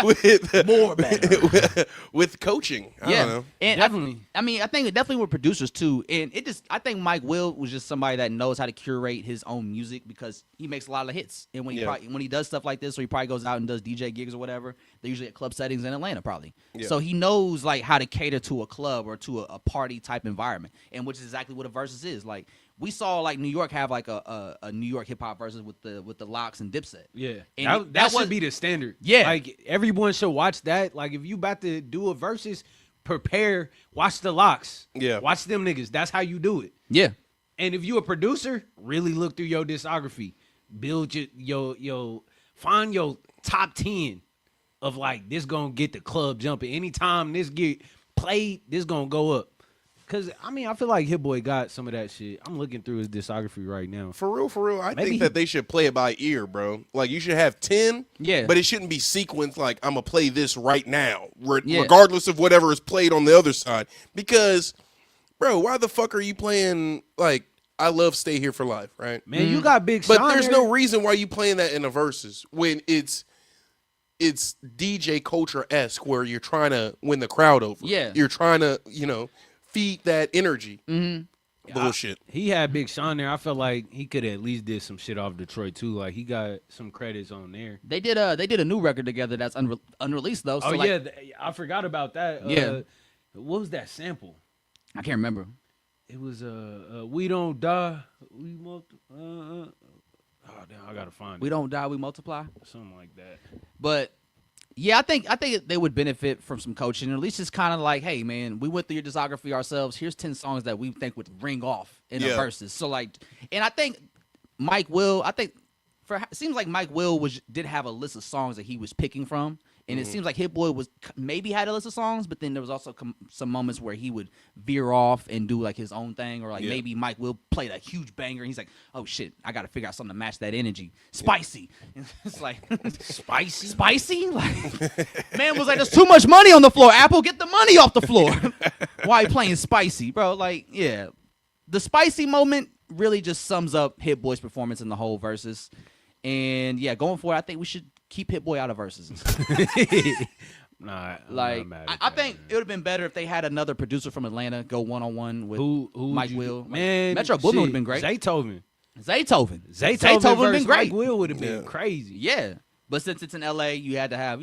with, more better. with coaching. I don't know. And Definitely. I mean, I think definitely with producers too. And I think Mike Will was just somebody that knows how to curate his own music because he makes a lot of hits. And when he does stuff like this, or he probably goes out and does DJ gigs or whatever, they're usually at club settings in Atlanta probably. Yeah. So he knows like how to cater to a club or to a party type environment, and which is exactly what a versus is. Like we saw like New York have like a New York hip hop versus with the Locks and Dipset. Yeah. And That was should be the standard. Yeah. Like, everyone should watch that. Like, if you about to do a versus, prepare. Watch the locks. Yeah. Watch them niggas. That's how you do it. Yeah. And if you a producer, really look through your discography. Build your find your top 10 of like this gonna get the club jumping. Anytime this get played, this gonna go up. Cause I mean, I feel like Hit Boy got some of that shit. I'm looking through his discography right now. For real, I Maybe think that they should play it by ear, bro. Like you should have 10, Yeah. but it shouldn't be sequenced like I'm gonna play this right now, Yeah. regardless of whatever is played on the other side. Because, bro, why the fuck are you playing like I love Stay Here for Life, right? Man, you got Big Sean. But there's there. no reason why you playing that in the verses when it's DJ culture-esque where you're trying to win the crowd over. Yeah. You're trying to, feed that energy. Bullshit. He had Big Sean there. I felt like he could at least did some shit off Detroit too. Like he got some credits on there. They did a new record together that's unreleased though. So Oh like, yeah, I forgot about that. Yeah. What was that sample? I can't remember. It was We Don't Die. We oh damn, I gotta find We it. don't die, we multiply. Something like that. But yeah, I think they would benefit from some coaching. At least it's kind of like, hey man, we went through your discography ourselves. Here's 10 songs that we think would ring off in the Yeah. verses. So like, and I think Mike Will. It seems like Mike Will did have a list of songs that he was picking from, and it seems like Hit Boy was maybe had a list of songs, but then there was also some moments where he would veer off and do like his own thing, or like Yeah. maybe Mike Will played a huge banger, and he's like, oh shit, I got to figure out something to match that energy. Spicy. It's like spicy. Like man was like, there's too much money on the floor. Apple, get the money off the floor. Why you playing spicy, bro? Like yeah, the spicy moment really just sums up Hit Boy's performance in the whole verses. And yeah, going forward, I think we should keep Hit Boy out of verses. Nah, I'm Like not mad at I that, think man. it would have been better if they had another producer from Atlanta go 1-on-1 with who Mike would you Will. do? Man, Metro Boomin would have shit, been great. Zaytoven Zaytoven would have versus been great. Mike Will would have been Yeah. crazy. Yeah, but since it's in LA, you had to have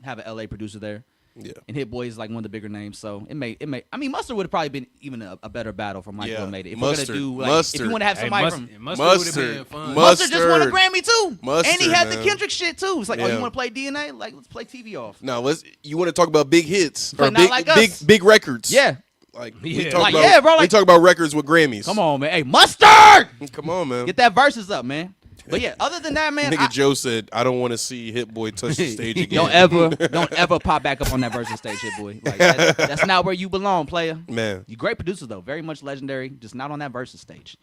have an LA producer there. Yeah. And Hit Boy is like one of the bigger names, so it may. I mean, Mustard would have probably been even a better battle for Mike Yeah, Will made it. If Mustard, we're gonna do like, Mustard. if you want to have Hey, somebody from Mustard would have been Mustard. fun. Mustard just won a Mustard. Grammy too, and he had the man. Kendrick shit too. It's like, oh, Yeah. you want to play DNA? Like, let's play TV off. No, you want to talk about big hits or But not big, like big, us. big records? Yeah, Like Yeah. we talk Like, about, yeah, bro, we like- talk about records with Grammys. come on, man. Hey, Mustard, Come on, man. get that verses up, man. But yeah, other than that, man, Nigga Joe said, "I don't want to see Hit Boy touch the stage again." don't ever pop back up on that versus stage, Hit Boy. Like that's not where you belong, player. Man, You great producer though, very much legendary, just not on that versus stage.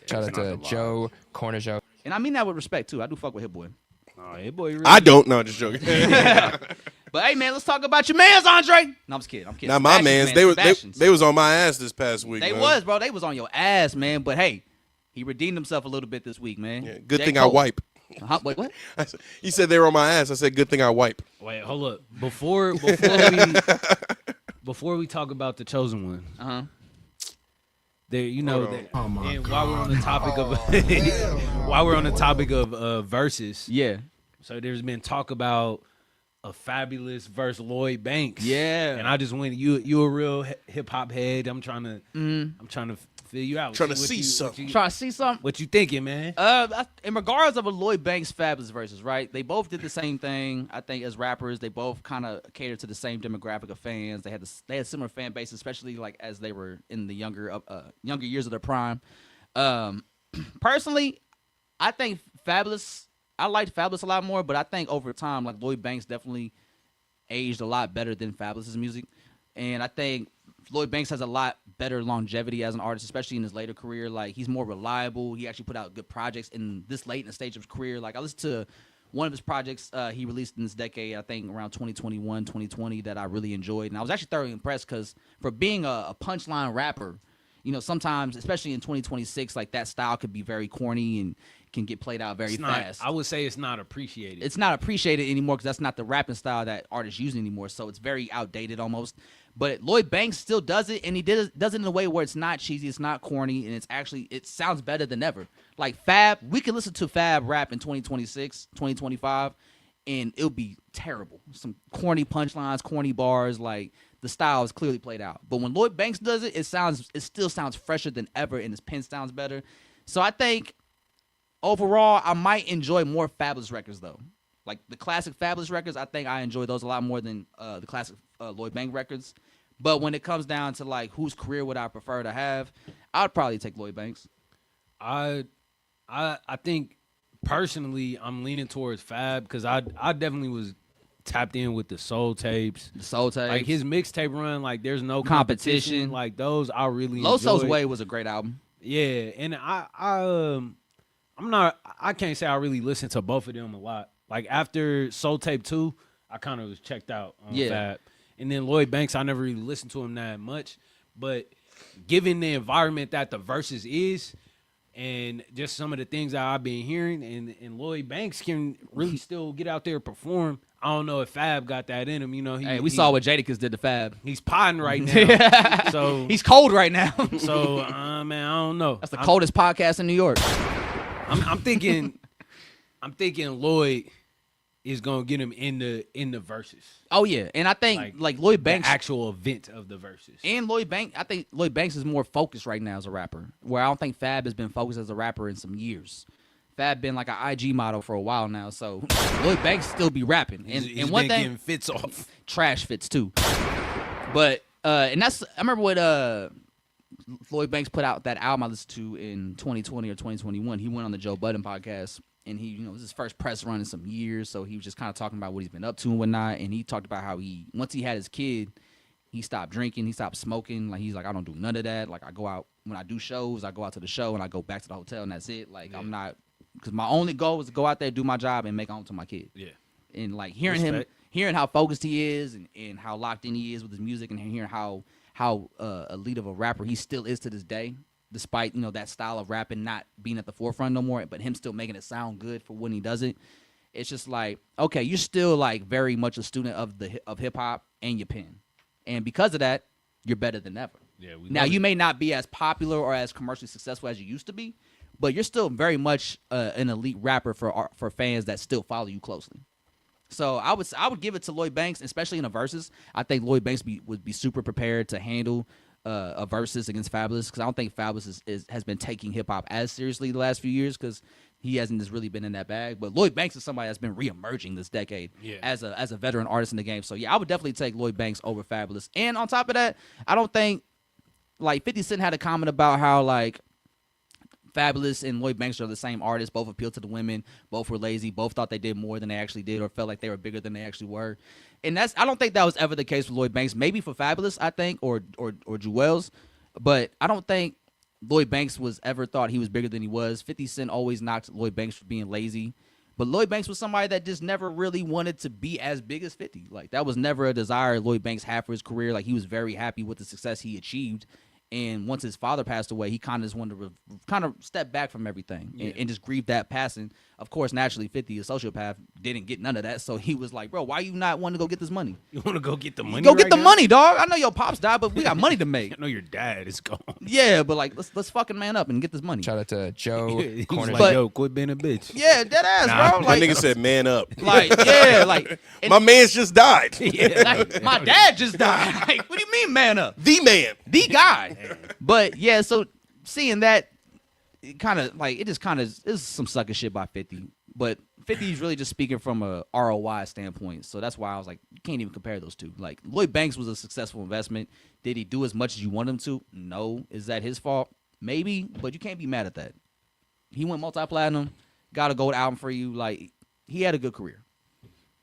Shout out to Joe Corner Joe. And I mean that with respect too. I do fuck with Hit Boy. Oh, Hit Boy, really I don't. No, just joking. But hey, man, let's talk about your mans, Andre. No, I'm just kidding. I'm kidding. Not my Sebastian's mans. Sebastian's. They was on my ass this past week. They man. was, bro. They was on your ass, man. But hey, he redeemed himself a little bit this week, man. Yeah, good J. thing I Cole. wipe. Huh? Wait, what? He said they were on my ass. I said, good thing I wipe. Wait, hold up. Before we talk about the chosen one, Uh huh. there, you know, Hold that, and while we're on the topic of while we're on the topic of verses, Yeah. so there's been talk about a Fabulous versus Lloyd Banks. Yeah. and I just went. You a real hip hop head. I'm trying to fill you out. Trying to what see you- something. Trying to see something. What you thinking, man? In regards of a Lloyd Banks Fabulous versus, right? They both did the same thing. I think as rappers, they both kind of catered to the same demographic of fans. They had similar fan bases, especially like as they were in the younger years of their prime. Personally, I think Fabulous. I liked Fabulous a lot more, but I think over time, like Lloyd Banks definitely aged a lot better than Fabulous's music, and I think Lloyd Banks has a lot better longevity as an artist, especially in his later career. Like, he's more reliable. He actually put out good projects in this late in the stage of his career. Like, I listened to one of his projects he released in this decade, I think around 2021, 2020, that I really enjoyed. And I was actually thoroughly impressed because for being a punchline rapper, you know, sometimes, especially in 2026, like that style could be very corny and can get played out very It's not, fast. I would say it's not appreciated. It's not appreciated anymore because that's not the rapping style that artists use anymore. So it's very outdated almost. But Lloyd Banks still does it, and he does it in a way where it's not cheesy, it's not corny, and it sounds better than ever. Like Fab, we can listen to Fab rap in 2026, 2025, and it'll be terrible. Some corny punchlines, corny bars, like the style is clearly played out. But when Lloyd Banks does it, it still sounds fresher than ever, and his pen sounds better. So I think overall, I might enjoy more Fabulous records though. Like the classic Fabulous records, I think I enjoy those a lot more than the classic Lloyd Banks records. But when it comes down to like whose career would I prefer to have, I'd probably take Lloyd Banks. I think personally I'm leaning towards Fab because I definitely was tapped in with the soul tapes. The soul tapes. Like his mixtape run, like there's no Competition. competition. Like those I really Loso's enjoyed. Way was a great album. Yeah, and I can't say I really listened to both of them a lot. Like after Soul Tape 2, I kind of was checked out on Fab. And then Lloyd Banks, I never really listened to him that much. But given the environment that the Versus is, and just some of the things that I've been hearing, and Lloyd Banks can really still get out there and perform. I don't know if Fab got that in him. You know, We saw what Jadakiss did to Fab. He's potting right now. So he's cold right now. So man, I don't know. That's the coldest podcast in New York. I'm thinking Lloyd is gonna get him in the Versus. Oh yeah, and I think like Lloyd Banks, the actual event of the Versus. And I think Lloyd Banks is more focused right now as a rapper, where I don't think Fab has been focused as a rapper in some years. Fab been like an IG model for a while now, so Lloyd Banks still be rapping. And one thing, getting fits off, trash fits too. But and that's I remember what Lloyd Banks put out that album I listened to in 2020 or 2021. He went on the Joe Budden podcast, and he, it was his first press run in some years, so he was just kind of talking about what he's been up to and whatnot. And he talked about how once he had his kid, he stopped drinking, he stopped smoking. Like he's like, I don't do none of that. Like I go out when I do shows, I go out to the show and I go back to the hotel, and that's it. Like I'm not, because my only goal was to go out there, do my job, and make it home to my kid. Yeah. And like hearing how focused he is, and how locked in he is with his music, and hearing how elite of a rapper he still is to this day, despite that style of rapping not being at the forefront no more, but him still making it sound good for when he does it. It's just like, okay, you're still like very much a student of hip hop and your pen, and because of that, you're better than ever. Yeah. Now you may not be as popular or as commercially successful as you used to be, but you're still very much an elite rapper for fans that still follow you closely. So I would give it to Lloyd Banks, especially in a versus. I think Lloyd Banks would be super prepared to handle a versus against Fabulous, because I don't think Fabulous has been taking hip hop as seriously the last few years, because he hasn't just really been in that bag. But Lloyd Banks is somebody that's been reemerging this decade as a veteran artist in the game. So yeah, I would definitely take Lloyd Banks over Fabulous. And on top of that, I don't think like 50 Cent had a comment about how like Fabulous and Lloyd Banks are the same artist. Both appeal to the women. Both were lazy. Both thought they did more than they actually did, or felt like they were bigger than they actually were. And I don't think that was ever the case for Lloyd Banks. Maybe for Fabulous, I think, or Jewels. But I don't think Lloyd Banks was ever thought he was bigger than he was. 50 Cent always knocked Lloyd Banks for being lazy. But Lloyd Banks was somebody that just never really wanted to be as big as 50. Like, that was never a desire Lloyd Banks had for his career. Like, he was very happy with the success he achieved. And once his father passed away, he kind of just wanted to kind of step back from everything and just grieve that passing. Of course, naturally, 50, a sociopath, didn't get none of that. So he was like, bro, why you not want to go get this money? You want to go get the money? Go get the money, dog. I know your pops died, but we got money to make. I know your dad is gone. Yeah, but like, let's fucking man up and get this money. Shout out to Joe. He's Corner. like, yo, quit being a bitch. Yeah, dead ass, bro. My Like, nigga said, man up. like, yeah, like, My man's just died. like, my dad just died. Like, what do you mean, man up? The man. The guy. But yeah, so seeing that, it kind of like, it just kind of is some sucker shit by 50. But 50 is really just speaking from a ROI standpoint. So that's why I was like, you can't even compare those two. Like, Lloyd Banks was a successful investment. Did he do as much as you want him to? No. Is that his fault? Maybe, but you can't be mad at that. He went multi-platinum, got a gold album for you. Like, he had a good career.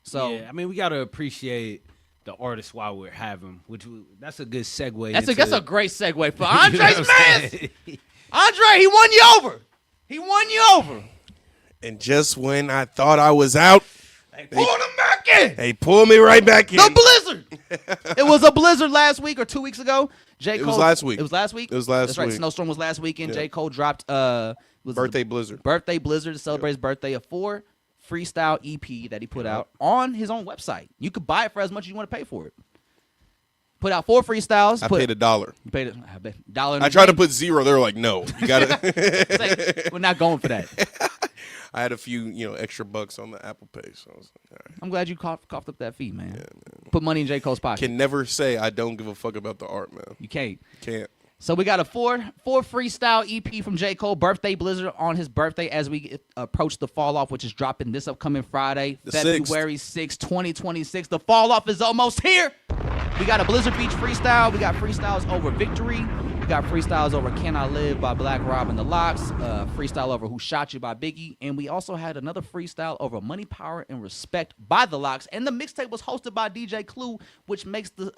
So yeah, I mean, we got to appreciate the artist while we're having, that's a good segue. That's a great segue for Andre's man. Andre, he won you over. He won you over. And just when I thought I was out, They pulled him back in. they pulled me right back in. The blizzard. It was a blizzard last week or 2 weeks ago. J. Cole, was last week. It was last week? It was last That's right. week. Snowstorm was last weekend. Yeah. J. Cole dropped was Birthday it Blizzard. Birthday Blizzard to celebrate his birthday, a 4 freestyle EP that he put out on his own website. You could buy it for as much as you want to pay for it. Put out 4 freestyles. I paid $1. You paid $1. I tried to put $0. They were like, no, you got to. Like, we're not going for that. I had a few, extra bucks on the Apple Pay, so I was like, all right. I'm glad you coughed up that fee, man. Put money in J. Cole's pocket. Can never say I don't give a fuck about the art, man. You can't. Can't. So we got a 4 freestyle EP from J. Cole, Birthday Blizzard, on his birthday as we approach the fall off, which is dropping this upcoming Friday, The February 6th, 2026. The fall off is almost here. We got a Blizzard Beach freestyle. We got freestyles over Victory. We got freestyles over Can I Live by Black Rob and the Locks. Freestyle over Who Shot You by Biggie. And we also had another freestyle over Money, Power, and Respect by the Locks. And the mixtape was hosted by DJ Clue, which makes the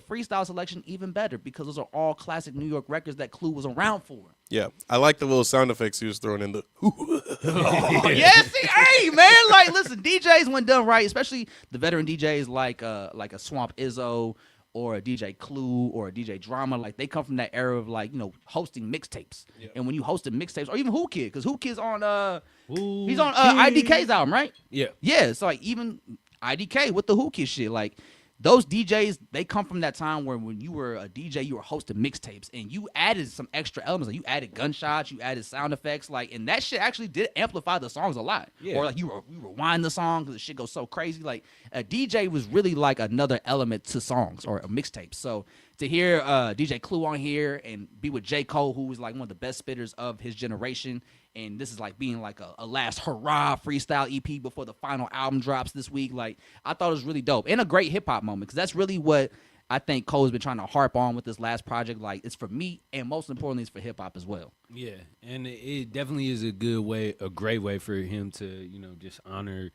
freestyle selection even better because those are all classic New York records that Clue was around for. Yeah, I like the little sound effects he was throwing in the. Oh, yeah, see, hey, man, like, listen, DJs when done right, especially the veteran DJs like a Swamp Izzo or a DJ Clue or a DJ Drama, like they come from that era of like, you know, hosting mixtapes. Yeah. And when you hosted mixtapes, or even Who Kid, because Who Kid's on he's on IDK's album, right? Yeah. Yeah, so like even IDK with the Who Kid shit, like those DJs, they come from that time where when you were a DJ, you were hosting mixtapes and you added some extra elements. Like you added gunshots, you added sound effects, like, and that shit actually did amplify the songs a lot. Yeah. Or like you rewind the song because the shit goes so crazy. Like a DJ was really like another element to songs or a mixtape. So to hear DJ Clue on here and be with J. Cole, who was like one of the best spitters of his generation, and this is like being like a last hurrah freestyle EP before the final album drops this week. Like, I thought it was really dope and a great hip hop moment because that's really what I think Cole's been trying to harp on with this last project. Like, it's for me and most importantly, it's for hip hop as well. Yeah, and it definitely is a great way for him to, you know, just honor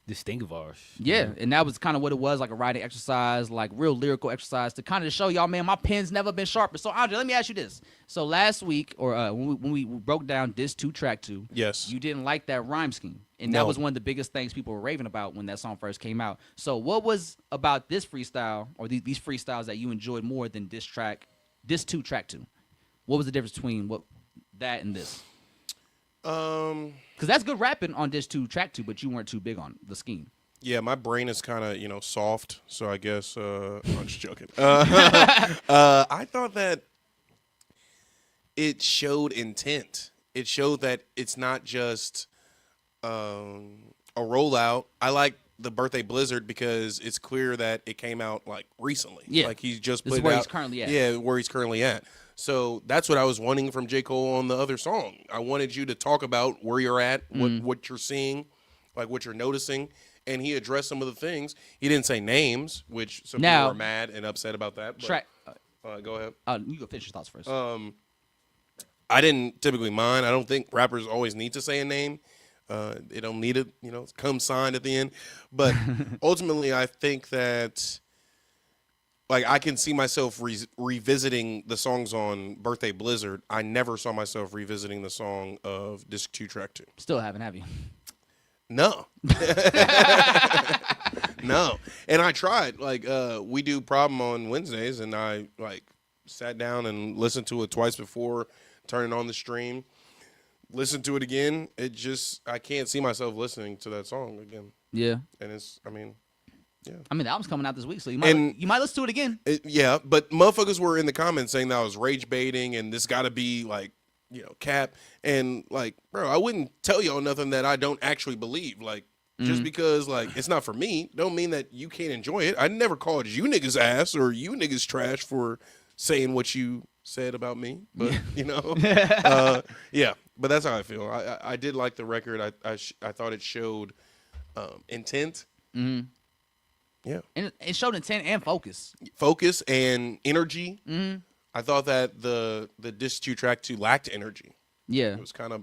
this thing of ours. Yeah, and that was kind of what it was, like a writing exercise, like real lyrical exercise to kind of show y'all, man, my pen's never been sharper. So, Andre, let me ask you this. So last week, or when we broke down Diss 2, Track 2, yes, you didn't like that rhyme scheme. And that was one of the biggest things people were raving about when that song first came out. So what was about this freestyle, or these freestyles, that you enjoyed more than Diss 2, Track 2? What was the difference between that and this? Because that's good rapping on Diss 2, Track 2, but you weren't too big on the scheme. Yeah, my brain is kind of, you know, soft, so I guess I'm just joking. I thought that it showed intent. It showed that it's not just a rollout. I like the Birthday Blizzard because it's clear that it came out like recently. Yeah, like he's just put it out. Where he's currently at. Yeah, where he's currently at. So that's what I was wanting from J. Cole on the other song. I wanted you to talk about where you're at, what you're seeing, like what you're noticing, and he addressed some of the things. He didn't say names, which some people are mad and upset about that. But, go ahead. You go finish your thoughts first. I didn't typically mind. I don't think rappers always need to say a name. They don't need it, you know, come signed at the end. But ultimately, I think that, like, I can see myself revisiting the songs on Birthday Blizzard. I never saw myself revisiting the song of Disc 2, Track 2. Still haven't, have you? No. No. And I tried. Like, we do Problem on Wednesdays, and I, like, sat down and listened to it twice before turning on the stream. Listened to it again. I can't see myself listening to that song again. Yeah. And yeah. I mean, the album's coming out this week, so you might listen to it again. Yeah, but motherfuckers were in the comments saying that I was rage baiting and this got to be, like, you know, cap. And, like, bro, I wouldn't tell y'all nothing that I don't actually believe. Like, just because, like, it's not for me don't mean that you can't enjoy it. I never called you niggas ass or you niggas trash for saying what you said about me. But, you know, yeah. But that's how I feel. I did like the record. I thought it showed intent. Mm-hmm. Yeah. And it showed intent and focus. Focus and energy. Mm-hmm. I thought that the Diss 2, Track 2 lacked energy. Yeah. It was kind of,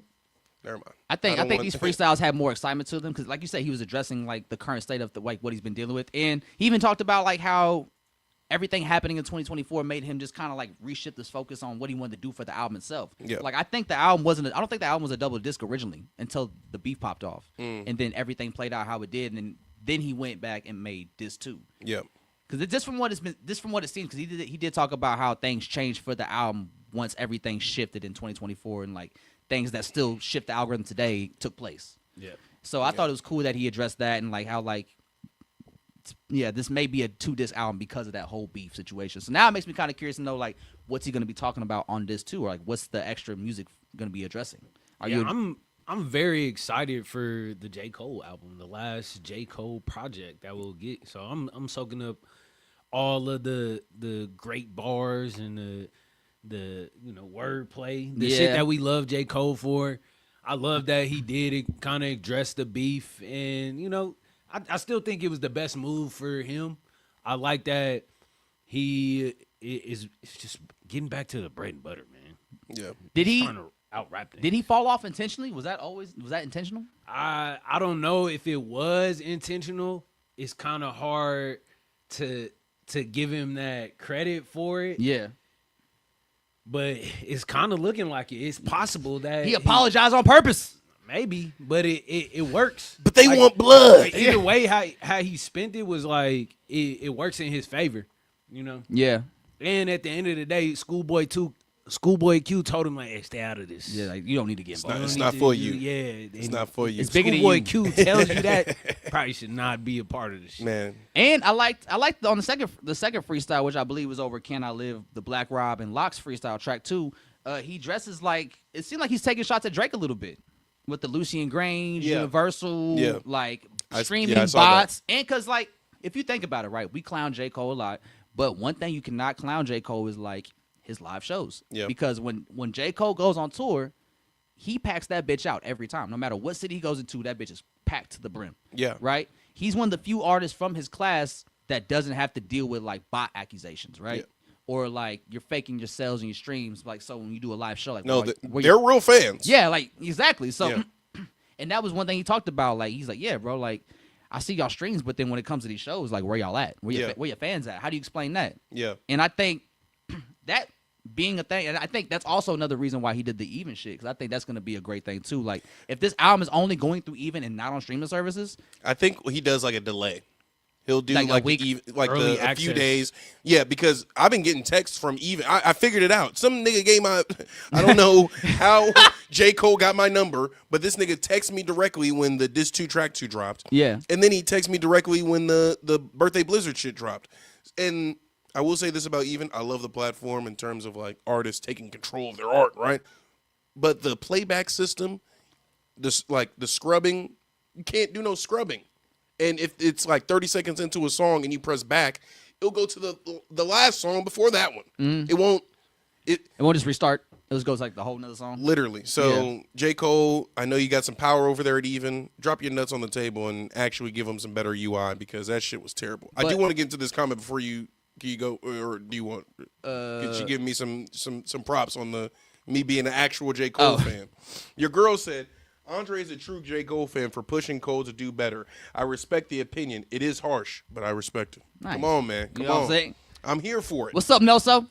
never mind. I think these freestyles had more excitement to them because, like you said, he was addressing, like, the current state of like what he's been dealing with. And he even talked about, like, how everything happening in 2024 made him just kind of, like, reshift his focus on what he wanted to do for the album itself. Yeah. Like, I don't think the album was a double disc originally until the beef popped off. And then everything played out how it did. And then he went back and made Diss 2. Yeah. Because just from what it seems, because he did talk about how things changed for the album once everything shifted in 2024, and, like, things that still shift the algorithm today took place. Yeah. So I thought it was cool that he addressed that and, like, how, like, this may be a 2-disc album because of that whole beef situation. So now it makes me kind of curious to know, like, what's he going to be talking about on Diss 2, or, like, what's the extra music going to be addressing? I'm very excited for the J. Cole album, the last J. Cole project that we'll get. So I'm soaking up all of the great bars and the you know, wordplay, the shit that we love J. Cole for. I love that he did it, kind of address the beef, and, you know, I still think it was the best move for him. I like that he is just getting back to the bread and butter, man. Yeah. Did he Trying to out-rap things. did he fall off intentionally? Was that intentional? I don't know if it was intentional. It's kind of hard to give him that credit for it. Yeah. But it's kind of looking like it. It's possible that He apologized on purpose. maybe, but it works. But they want blood. Either way, how he spent it was like it works in his favor, you know. Yeah. And at the end of the day, Schoolboy Q told him like, "Hey, stay out of this. Yeah, like you don't need to get involved. It's not for you. Yeah, It's not for you. It's bigger than Schoolboy you. Q tells you that probably should not be a part of this shit. Man. And I liked on the second freestyle, which I believe was over Can I Live, the Black Rob and Locks freestyle track 2. He dresses like it seemed like he's taking shots at Drake a little bit with the Lucian Grange, Yeah. Universal, Yeah. like I streaming saw that. bots. And because like if you think about it, right, we clown J. Cole a lot, but one thing you cannot clown J. Cole is like his live shows. Yeah. Because when J. Cole goes on tour, he packs that bitch out every time. No matter what city he goes into, that bitch is packed to the brim. Yeah. Right? He's one of the few artists from his class that doesn't have to deal with like bot accusations, right? Yeah. Or like you're faking your sales and your streams. Like so when you do a live show, like No, where they're real fans. yeah, like exactly. So Yeah. and that was one thing he talked about. Like he's like, yeah, bro, like I see y'all streams, but then when it comes to these shows, like where y'all at? Where your fans at? How do you explain that? Yeah. And I think that being a thing, and I think that's also another reason why he did the Even shit, because I think that's going to be a great thing too. Like, if this album is only going through Even and not on streaming services, I think he does like a delay. He'll do Like a like week, early a few access. days. Yeah, because I've been getting texts from Even. I figured it out. Some nigga gave my, I don't know how J. Cole got my number, but this nigga texted me directly when the Diss 2 Track 2 dropped. yeah, And then he texted me directly when the Birthday Blizzard shit dropped. And I will say this about Even. I love the platform in terms of like artists taking control of their art, right? But the playback system, the scrubbing, you can't do no scrubbing. And if it's like 30 seconds into a song and you press back, it'll go to the last song before that one. It won't. it won't just restart. It just goes like the whole nother song. Literally. So, Yeah. J. Cole, I know you got some power over there at Even. Drop your nuts on the table and actually give them some better UI because that shit was terrible. I do But- want to get into this comment before you go, or do you want? Could you give me some props on me being an actual J. Cole fan? Your girl said, Andre is a true J. Cole fan for pushing Cole to do better. I respect the opinion. It is harsh, but I respect it. Nice. Come on, man. Come You know what on. I'm saying? I'm here for it. What's up, Nelso?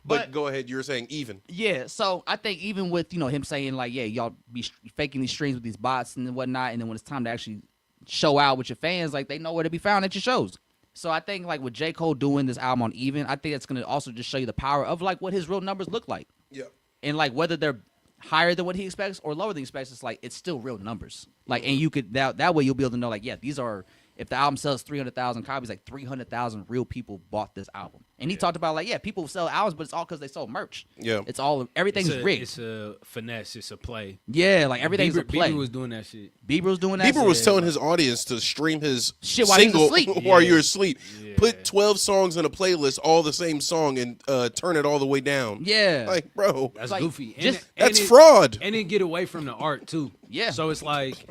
But go ahead. You were saying Even. Yeah, so I think even with him saying like, yeah, y'all be faking these streams with these bots and whatnot, and then when it's time to actually show out with your fans, like they know where to be found at your shows. So I think like with J. Cole doing this album on Even, I think that's gonna also just show you the power of like what his real numbers look like, Yeah. and like whether they're higher than what he expects or lower than he expects. It's like it's still real numbers. Like, and you could that way you'll be able to know like, yeah, these are. If the album sells 300,000 copies, like 300,000 real people bought this album. And he talked about like, yeah, people sell albums, but it's all because they sold merch. Yeah. It's all everything's rigged. It's a finesse. It's a play. Yeah, like everything's a play. Bieber was doing that shit. Bieber was doing that. Bieber was shit. telling his audience to stream his Shit while he was single asleep. while Yeah. you're asleep. Yeah. Put 12 songs in a playlist, all the same song, and turn it all the way down. Yeah. Like, bro, That's like, goofy. that's fraud. And then get away from the art too. Yeah. So it's like,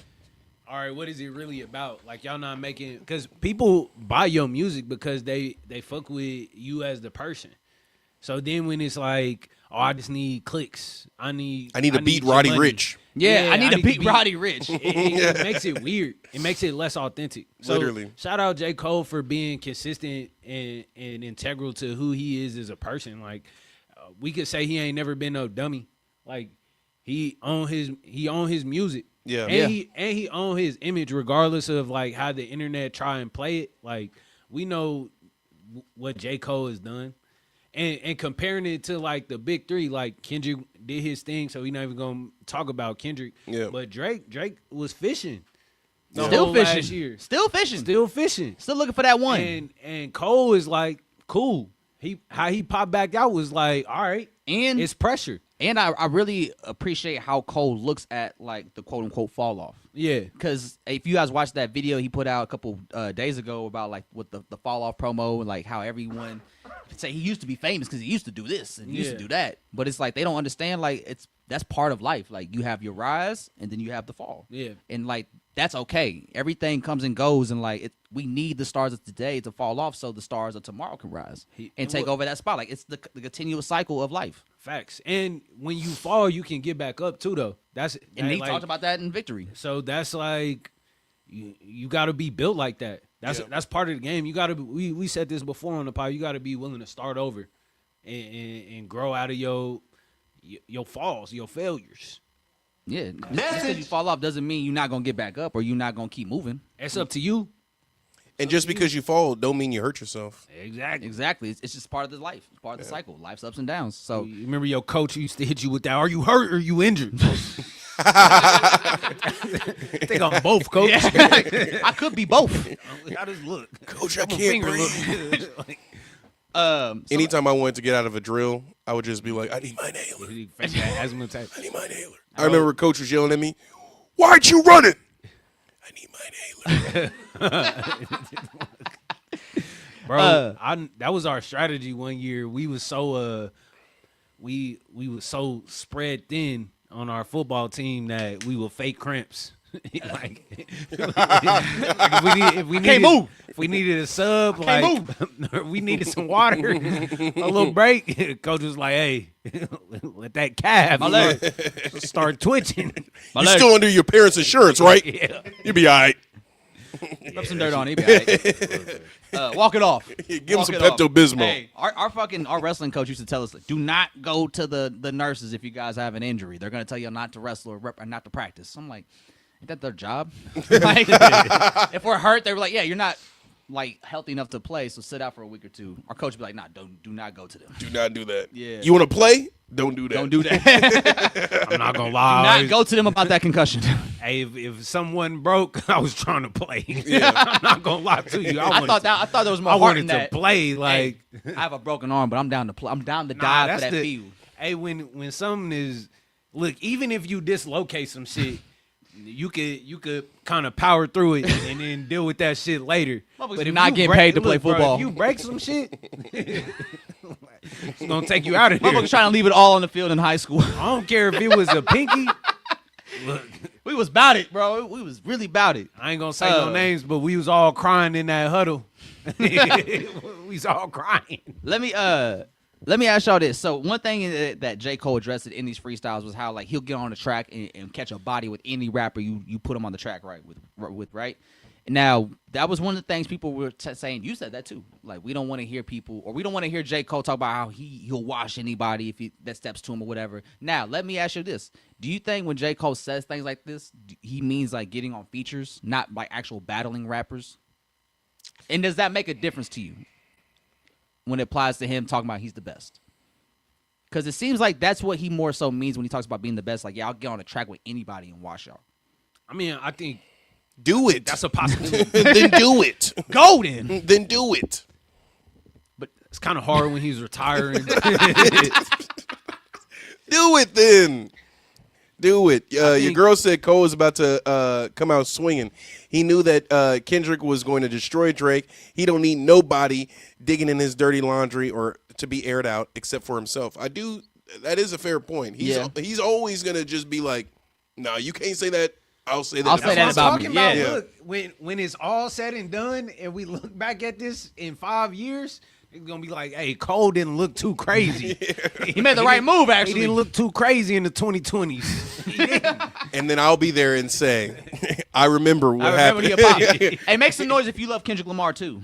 all right, what is it really about? Like y'all not making, because people buy your music because they fuck with you as the person. So then when it's like, oh, I just need clicks. I need to beat your Roddy money. Rich. yeah, I need to to beat Roddy Rich. It makes it weird. It makes it less authentic. So Literally. shout out J. Cole for being consistent and integral to who he is as a person. Like we could say he ain't never been no dummy. Like he own his music. Yeah. And he own his image regardless of like how the internet try and play it. Like we know what J. Cole has done. And comparing it to like the big three, like Kendrick did his thing, so we not even gonna talk about Kendrick. Yeah. But Drake was fishing. the Still whole fishing. last year. Still fishing. Still fishing. Still looking for that one. And Cole is like, cool. How he popped back out was like, all right, And it's pressure. and I really appreciate how Cole looks at like the quote unquote fall off. Yeah. Because if you guys watched that video he put out a couple days ago about like with the fall off promo and like how everyone say he used to be famous because he used to do this and he used to Yeah. do that, but it's like they don't understand like that's part of life. Like you have your rise and then you have the fall. Yeah. And like that's okay. Everything comes and goes, and like we need the stars of today to fall off so the stars of tomorrow can rise and take over that spot. Like it's the continuous cycle of life. Facts. And when you fall, you can get back up too, though. And he talked about that in Victory. So that's like you got to be built like that. That's part of the game. You got to. We said this before on the pod. You got to be willing to start over and grow out of your falls, your failures. Yeah, just because you fall off doesn't mean you're not gonna get back up or you're not gonna keep moving. It's up to you. And just because you fall, don't mean you hurt yourself. Exactly. It's just part of the life. It's part of the cycle. Life's ups and downs. So you remember your coach used to hit you with that. Are you hurt or you injured? I think I'm both, coach. Yeah. I could be both. How does it look? Coach, I can't breathe. Anytime I wanted to get out of a drill, I would just be like, I need my inhaler. I need my inhaler. I remember Coach was yelling at me, why aren't you running? I need my inhaler. Bro, that was our strategy one year. We was so we was so spread thin on our football team that we would fake cramps. like if we needed a sub, we needed some water, a little break. Coach was like, "Hey, let that calf start twitching." You're still under your parents' insurance, right? Yeah. You'll be all right. Rub some dirt on it. Be all right. Walk it off. Give him some Pepto-Bismol. Hey, our wrestling coach used to tell us, do not go to the nurses if you guys have an injury. They're gonna tell you not to wrestle or not to practice. I'm like, ain't that their job? Like, if we're hurt, they were like, yeah, you're not like healthy enough to play, so sit out for a week or two. Our coach would be like, nah, do not go to them. Do not do that. Yeah. You want to play? Don't do that. Don't do that. I'm not gonna lie. Do not go to them about that concussion. Hey, if someone broke, I was trying to play. Yeah. I'm not gonna lie to you. I thought there was more I heart in wanted that. to play. Like, hey, I have a broken arm, but I'm down to play. I'm down to die for that field. Hey, when something is, look, even if you dislocate some shit, you could kind of power through it and then deal with that shit later. But if not getting paid to play football, if you break some shit, it's gonna take you out of here. Motherfuckers trying to leave it all on the field in high school. I don't care if it was a pinky. Look, we was about it, bro. We was really about it. I ain't gonna say no names, but we was all crying in that huddle. We was all crying. Let me ask y'all this. So one thing that J. Cole addressed in these freestyles was how like he'll get on the track and catch a body with any rapper you put him on the track with right. Now that was one of the things people were saying. You said that too. Like we don't want to hear people, or we don't want to hear J. Cole talk about how he'll wash anybody if that steps to him or whatever. Now let me ask you this: do you think when J. Cole says things like this, he means like getting on features, not like actual battling rappers? And does that make a difference to you when it applies to him talking about he's the best? Because it seems like that's what he more so means when he talks about being the best. Like, yeah, I'll get on a track with anybody and wash y'all. I mean, I think do it. That's a possibility. Then do it. Go then. Then do it. But it's kind of hard when he's retiring. Do it then. Do it. Your girl said Cole was about to come out swinging. He knew that Kendrick was going to destroy Drake. He don't need nobody digging in his dirty laundry or to be aired out except for himself. That is a fair point. He's always going to just be like, no, you can't say that. I'll say that. I'll say that about me. Yeah. Look, when it's all said and done and we look back at this in 5 years, it's going to be like, hey, Cole didn't look too crazy. He made the right move, actually. He didn't look too crazy in the 2020s. He didn't. And then I'll be there and say, I remember what happened. Hey, make some noise if you love Kendrick Lamar, too.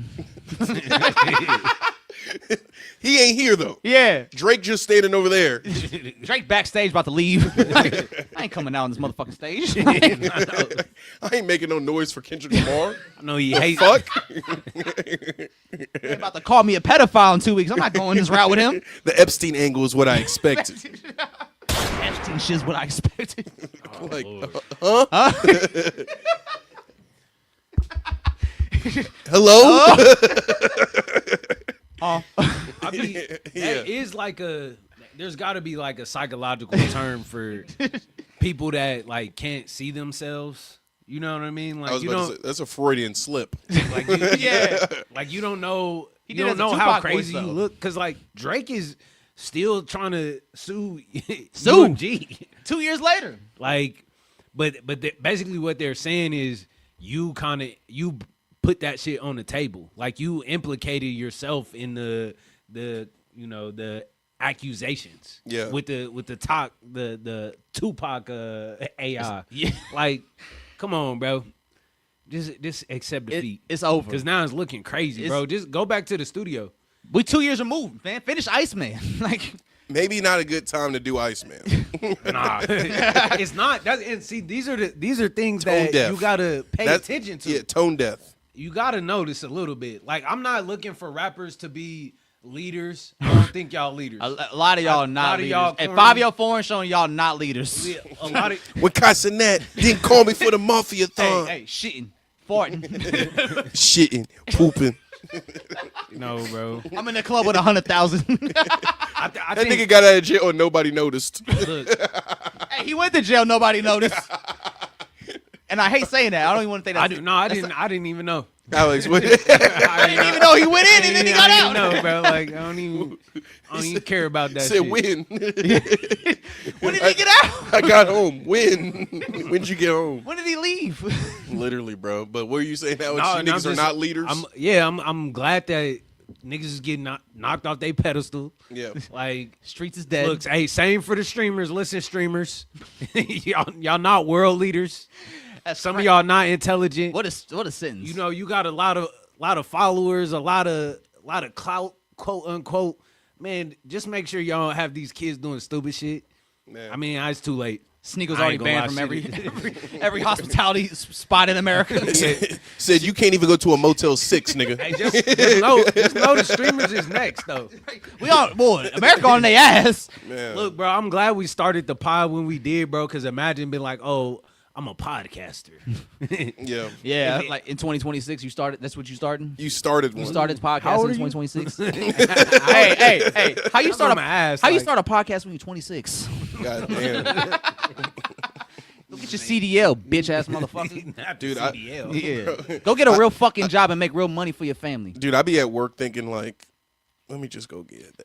He ain't here, though. Yeah. Drake just standing over there. Drake backstage about to leave. I ain't coming out on this motherfucking stage. I ain't making no noise for Kendrick Lamar. I know he hates. Fuck. They're about to call me a pedophile in 2 weeks. I'm not going this route with him. The Epstein angle is what I expected. Epstein shit's what I expected. Oh, like, huh? Hello? I mean, that is like there's got to be like a psychological term for people that like can't see themselves. You know what I mean? Like that's a Freudian slip. Like like you don't know. You don't know how crazy you look because like Drake is still trying to sue UMG 2 years later. Like basically what they're saying is you put that shit on the table. Like you implicated yourself in the accusations. Yeah. With the Tupac AI. Yeah. Like, come on, bro. Just accept defeat. It's over. Because now it's looking crazy, bro. Just go back to the studio. We 2 years removed, man. Finish Iceman. Like, Maybe not a good time to do Iceman. Nah, it's not. And see, these are things Tone that deaf. you gotta pay attention to. Yeah, tone deaf. You gotta notice a little bit. Like, I'm not looking for rappers to be leaders. I don't think y'all leaders. a lot of y'all not leaders. y'all And corny. 5-Year Foreign showing y'all not leaders. A lot of When Casanet didn't call me for the mafia Hey, thon. hey, shitting, farting. Shitting, pooping. no, bro. I'm in the club with 100,000. I That think, nigga got out of jail and nobody noticed. look, Hey, he went to jail. Nobody noticed. And I hate saying that. I don't even want to think that. I didn't even know. Alex, what? I didn't even know he went in and then he got I out. didn't know, bro. Like, I don't even care about that said shit. when? When did he get out? I got home. When? When'd you get home? When did he leave? Literally, bro. But what are you saying now? No, You and I'm niggas are just- not leaders? I'm glad that niggas is getting knocked off their pedestal. Yeah. Like, Streets is dead. look, hey, same for the streamers. Listen, streamers, y'all not world leaders. Some of y'all not intelligent. What a sentence. You know, you got a lot of followers, a lot of clout, quote unquote. Man, just make sure y'all don't have these kids doing stupid shit. Man. I mean, it's too late. Sneaker's I already ain't gonna banned lie, from shit. every hospitality spot in America. Said you can't even go to a Motel 6, nigga. Hey, just know the streamers is next though. We all, boy, America on their ass. Man. Look, bro, I'm glad we started the pod when we did, bro. Because imagine being like, oh, I'm a podcaster. Yeah. Yeah, like in 2026, you started. That's what you started. You started one. You started How podcast old in are you? 2026. hey, how you start my ass, How you like- start a podcast when you're 26? God damn. Go get your CDL, bitch ass motherfucker. Not Dude, the I- CDL. Yeah, go get a real fucking job and make real money for your family. Dude, I be at work thinking like, let me just go get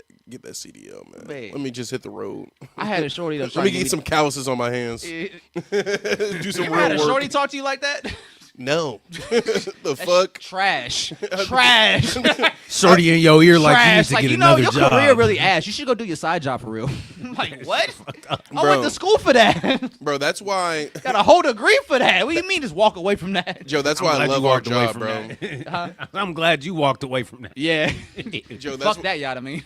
that CDL, man. Man. Let me just hit the road. I had a shorty that was Let trying me to get some calluses on my hands. You Do some ever had a real shorty work. talk to you like that? No. The fuck? Trash. Trash. Shorty in your ear like you need Trash. to Like, get you know, another your job. career really ass. You should go do your side job for real. I'm like, what? I Bro. went to school for that. Bro, that's why, Got a whole degree for that. What do you mean just walk away from that? Joe, that's I'm why I glad you love our walked away job, from bro. that. I'm glad you walked away from that. Yeah. Joe, that's Fuck that, Yadda, me.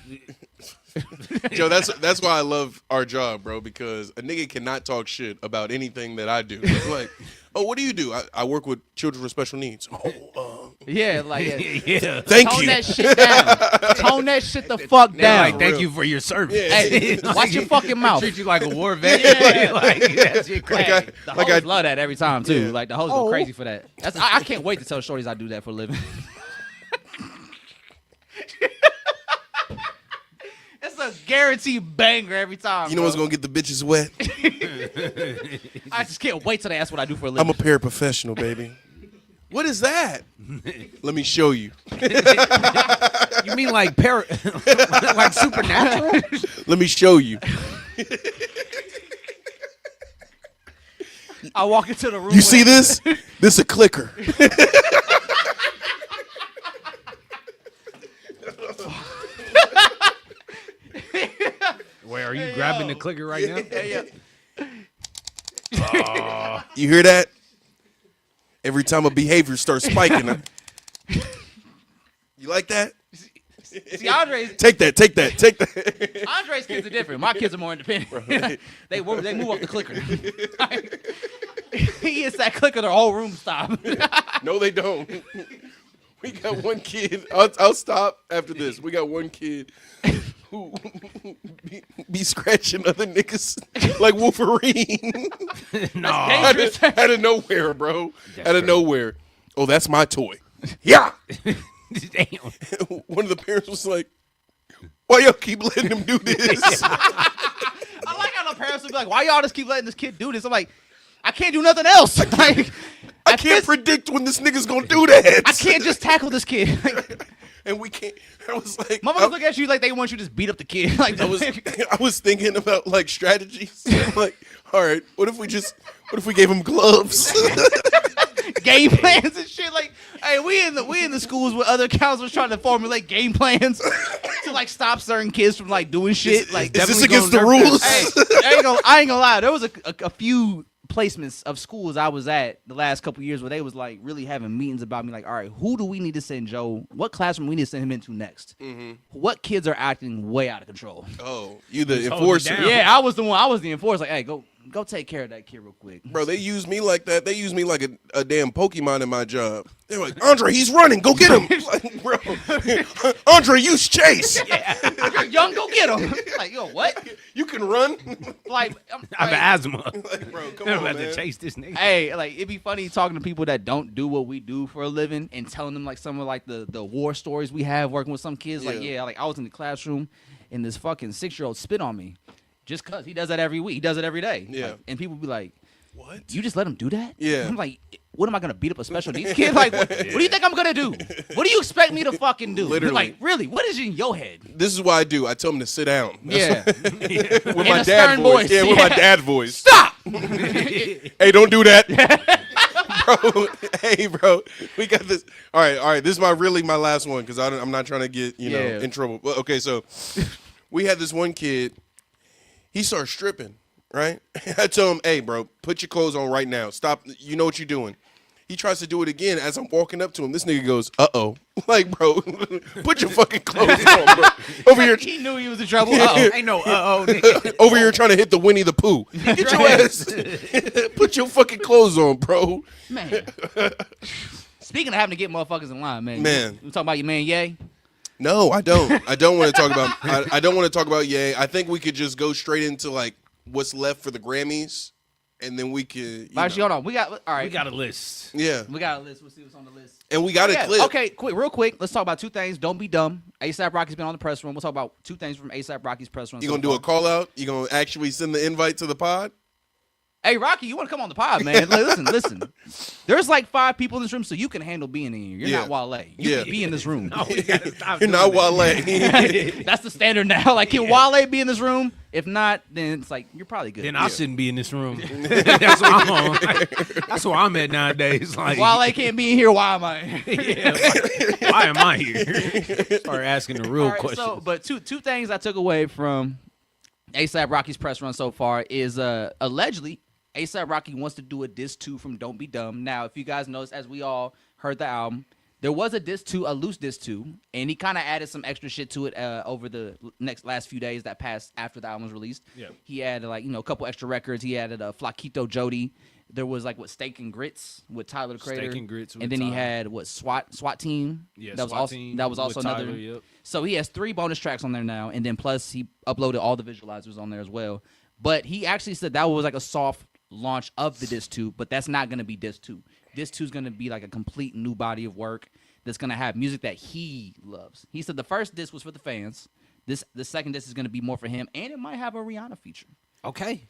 Joe, that's why I love our job, bro, because a nigga cannot talk shit about anything that I do. Like, oh, what do you do? I work with children with special needs. Oh, Yeah, like, Yeah. thank tone you. that shit down. Tone that shit the fuck They're down. like, thank you for your service. Yeah. Hey, watch your fucking mouth. Treat you like a war vet. Yeah. like, that's your crazy. Hey, the like hoes I- love that every time too. Yeah. Like the hoes go crazy for that. I can't wait to tell shorties I do that for a living. It's a guaranteed banger every time. You know what's gonna get the bitches wet? I just can't wait till they ask what I do for a living. I'm a paraprofessional, baby. What is that? Let me show you. You mean like like supernatural? Let me show you. I walk into the room. You see this? This a clicker. Wait, are you grabbing the clicker right now? Yeah. You hear that? Every time a behavior starts spiking. You like that? See, Andre's Take that. Andre's kids are different. My kids are more independent. they move off the clicker. He hits that clicker, the whole room stop. No, they don't. We got one kid. I'll stop after this. We got one kid who be scratching other niggas like Wolverine. No. Dangerous. out of nowhere, bro. Out of nowhere. Oh, that's my toy. Yeah. Damn. One of the parents was like, why y'all keep letting him do this? I like how the parents would be like, why y'all just keep letting this kid do this? I'm like, I can't do nothing else. Like, I can't predict when this nigga's gonna do that. I can't just tackle this kid. And we can't. I was like, Motherfuckers look at you like they want you to just beat up the kid. Like, I was thinking about like strategies. I'm like, All right, what if we gave him gloves? Game plans and shit. Like, hey, we in the schools with other counselors trying to formulate game plans to like stop certain kids from like doing shit. Like, Is this definitely against the gonna nerf rules? that. Hey, I ain't gonna lie. There was a few placements of schools I was at the last couple years where they was like really having meetings about me. Like, all right, who do we need to send Joe? What classroom we need to send him into next? Mm-hmm. What kids are acting way out of control? Oh, you the Just hold it enforcer. down. Yeah, I was the one. I was the enforcer. Like, hey, go take care of that kid real quick. Bro, they use me like that. They use me like a damn Pokemon in my job. They're like, Andre, he's running. Go get him. Like, bro, Andre, use chase. You're young, go get him. Like, yo, what? You can run. Like, I have asthma. Like, bro, come I'm on, about man. to chase this nigga. hey, like it'd be funny talking to people that don't do what we do for a living and telling them like some of like the war stories we have working with some kids. Like, Yeah. like I was in the classroom and this fucking 6-year-old spit on me just cause he does that every week. He does it every day. Yeah. Like, and people be like, What? you just let him do that? Yeah. I'm like, what am I gonna beat up a special needs kid? Like, what do you think I'm gonna do? What do you expect me to fucking do? Literally. Like, really? What is in your head? This is what I do. I tell him to sit down. Yeah. With In my a dad stern voice. voice. Yeah, with my Yeah. dad voice. Stop! Hey, don't do that. Bro, hey, bro. We got this. All right. This is my last one because I'm not trying to get, Yeah. in trouble. Well, okay, so we had this one kid. He started stripping, right? I told him, hey, bro, put your clothes on right now. Stop. You know what you're doing. He tries to do it again as I'm walking up to him. This nigga goes, uh-oh. Like, bro, put your fucking clothes on, bro. Over here. He knew he was in trouble. Uh-oh. Ain't no nigga. Over here trying to hit the Winnie the Pooh. Get your ass. Put your fucking clothes on, bro. Man. Speaking of having to get motherfuckers in line, man. Man. You talking about your man Ye? No, I don't. I don't want to talk about. I don't want to talk about Ye. I think we could just go straight into like what's left for the Grammys, and then we could. Actually, hold on. We got all right. We got a list. Yeah, We got a list. We'll see what's on the list. and we got a Yeah, clip. okay, real quick. Let's talk about two things. Don't be dumb. ASAP Rocky's been on the press run. We'll talk about two things from ASAP Rocky's press run. You so gonna do a far. call out? You gonna actually send the invite to the pod? Hey, Rocky, you want to come on the pod, man? Like, listen. There's like 5 people in this room, so you can handle being in here. You're Yeah. not Wale. You Yeah. can be in this room. No, we gotta stop You're doing not that. Wale. That's the standard now. Like, can Wale be in this room? If not, then it's like you're probably good. Then I shouldn't be in this room. That's what I'm on. That's where I'm at nowadays. Like, Wale can't be in here. Why am I? yeah, like, why am I here? Start asking the real All right, questions. so, but two things I took away from ASAP Rocky's press run so far is allegedly ASAP Rocky wants to do a diss 2 from Don't Be Dumb. Now, if you guys noticed, as we all heard the album, there was a diss 2, a loose diss 2, and he kind of added some extra shit to it over the last few days that passed after the album was released. Yeah. He added a couple extra records. He added Flaquito Jody. There was Steak and Grits with Tyler the Creator. Steak and Grits with and then he Tyler. had SWAT Team. Yeah, that was SWAT also Team that was also with another. Tyler, yep. So he has 3 bonus tracks on there now, and then plus he uploaded all the visualizers on there as well. But he actually said that was like a soft launch of the Diss 2, but that's not going to be Diss 2. Diss 2 is going to be like a complete new body of work that's going to have music that he loves. He said the first disc was for the fans. The second disc is going to be more for him, and it might have a Rihanna feature. Okay.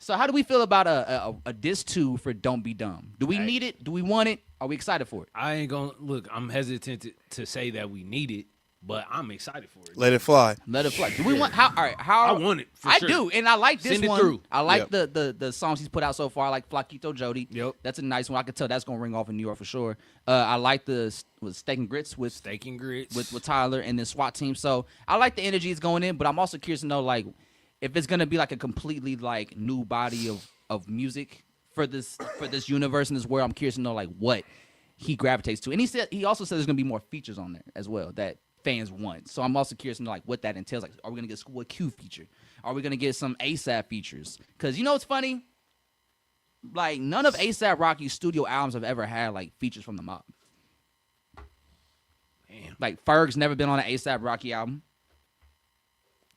So how do we feel about a Diss 2 for Don't Be Dumb? Do we need it? Do we want it? Are we excited for it? I ain't gonna look. I'm hesitant to say that we need it, but I'm excited for it. Let it fly. Let it fly. Do we want how? All right, how? I want it. For I sure. do, and I like this Send it one. through. I like Yep. the songs he's put out so far. I like Flaquito Jody. Yep. That's a nice one. I could tell that's gonna ring off in New York for sure. I like the with Steak and Grits with Steak and Grits with Tyler and then SWAT Team. So I like the energy it's going in, but I'm also curious to know like if it's gonna be like a completely like new body of music for this universe and this world. I'm curious to know like what he gravitates to. And he also said there's gonna be more features on there as well that fans want. So I'm also curious to know like what that entails. Like, are we gonna get a School Q feature? Are we gonna get some ASAP features? Because you know what's funny? Like none of ASAP Rocky's studio albums have ever had like features from the mob. Damn. Like Ferg's never been on an ASAP Rocky album.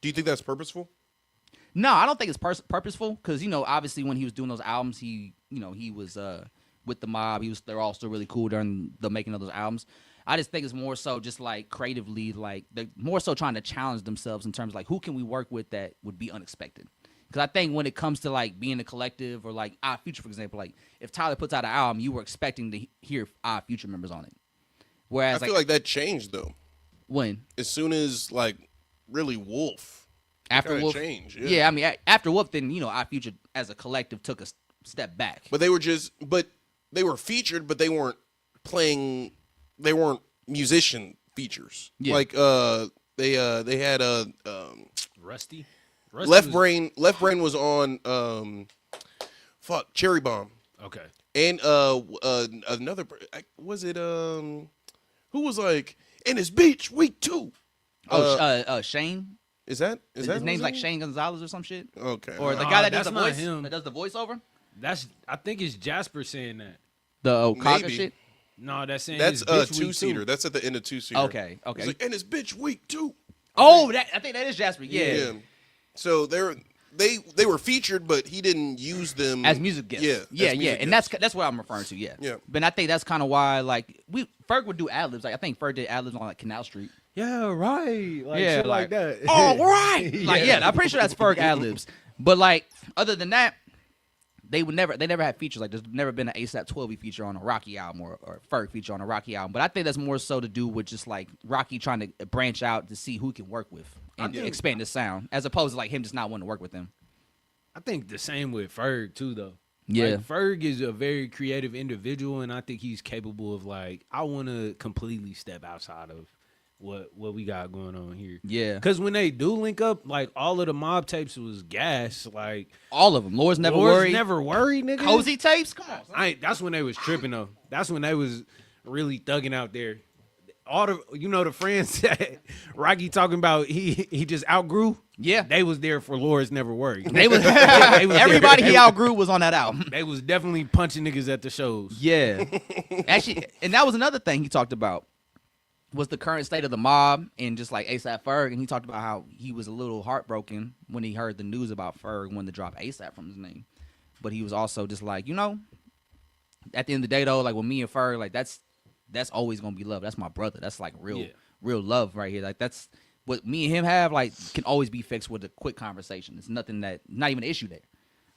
Do you think that's purposeful? No, I don't think it's purposeful because obviously when he was doing those albums, he was with the mob. They're all still really cool during the making of those albums. I just think it's more so just like creatively, like they're more so trying to challenge themselves in terms of like who can we work with that would be unexpected. Because I think when it comes to like being a collective or like Odd Future, for example, like if Tyler puts out an album, you were expecting to hear Odd Future members on it. Whereas I feel like that changed though. when As soon as like really Wolf After Kinda Wolf, changed, yeah. I mean, after Wolf, then our Future as a collective took a step back. But they were featured, but they weren't playing. They weren't musician features. Yeah. Like they had Rusty Left Brain was on Cherry Bomb. Okay. And another was it who was like in his beach week 2? Shane. Is that His name's like Shane Gonzalez or some shit. Okay. Or the guy that does that's the not voice, him. that does the voiceover. I think it's Jasper saying that. The Okaka Maybe. shit. No, that's saying That's his bitch week 2-seater. too. That's at the end of 2-seater. Okay. It's like in his bitch week 2. Oh, I think that is Jasper. Yeah. So they were featured, but he didn't use them As music guests. Yeah. Yeah. And that's what I'm referring to. Yeah. Yeah. But I think that's kind of why Ferg would do ad libs. Like I think Ferg did ad libs on like Canal Street. Yeah, right. Like Yeah, shit like, that. All right. I'm pretty sure that's Ferg ad libs. But like other than that, they never had features. Like there's never been an ASAP 12 feature on a Rocky album or Ferg feature on a Rocky album. But I think that's more so to do with just like Rocky trying to branch out to see who he can work with and expand his sound, as opposed to like him just not wanting to work with them. I think the same with Ferg too, though. Yeah. Like, Ferg is a very creative individual, and I think he's capable of like, I want to completely step outside of what we got going on here. Yeah. Because when they do link up, like all of the mob tapes was gas. Like All of them. Lord's Never Worried. Never Worried, nigga. Cozy tapes? Come on. That's when they was tripping though. That's when they was really thugging out there. All the friends that Rocky talking about he just outgrew. Yeah. They was there for Lord's Never Worried. They was everybody he outgrew was on that album. They was definitely punching niggas at the shows. Yeah. Actually, and that was another thing he talked about was the current state of the mob and just like ASAP Ferg. And he talked about how he was a little heartbroken when he heard the news about Ferg wanting to drop ASAP from his name. But he was also just like, at the end of the day though, like with me and Ferg, like that's always gonna be love. That's my brother. That's like real love right here. Like that's what me and him have, like can always be fixed with a quick conversation. It's nothing not even an issue there.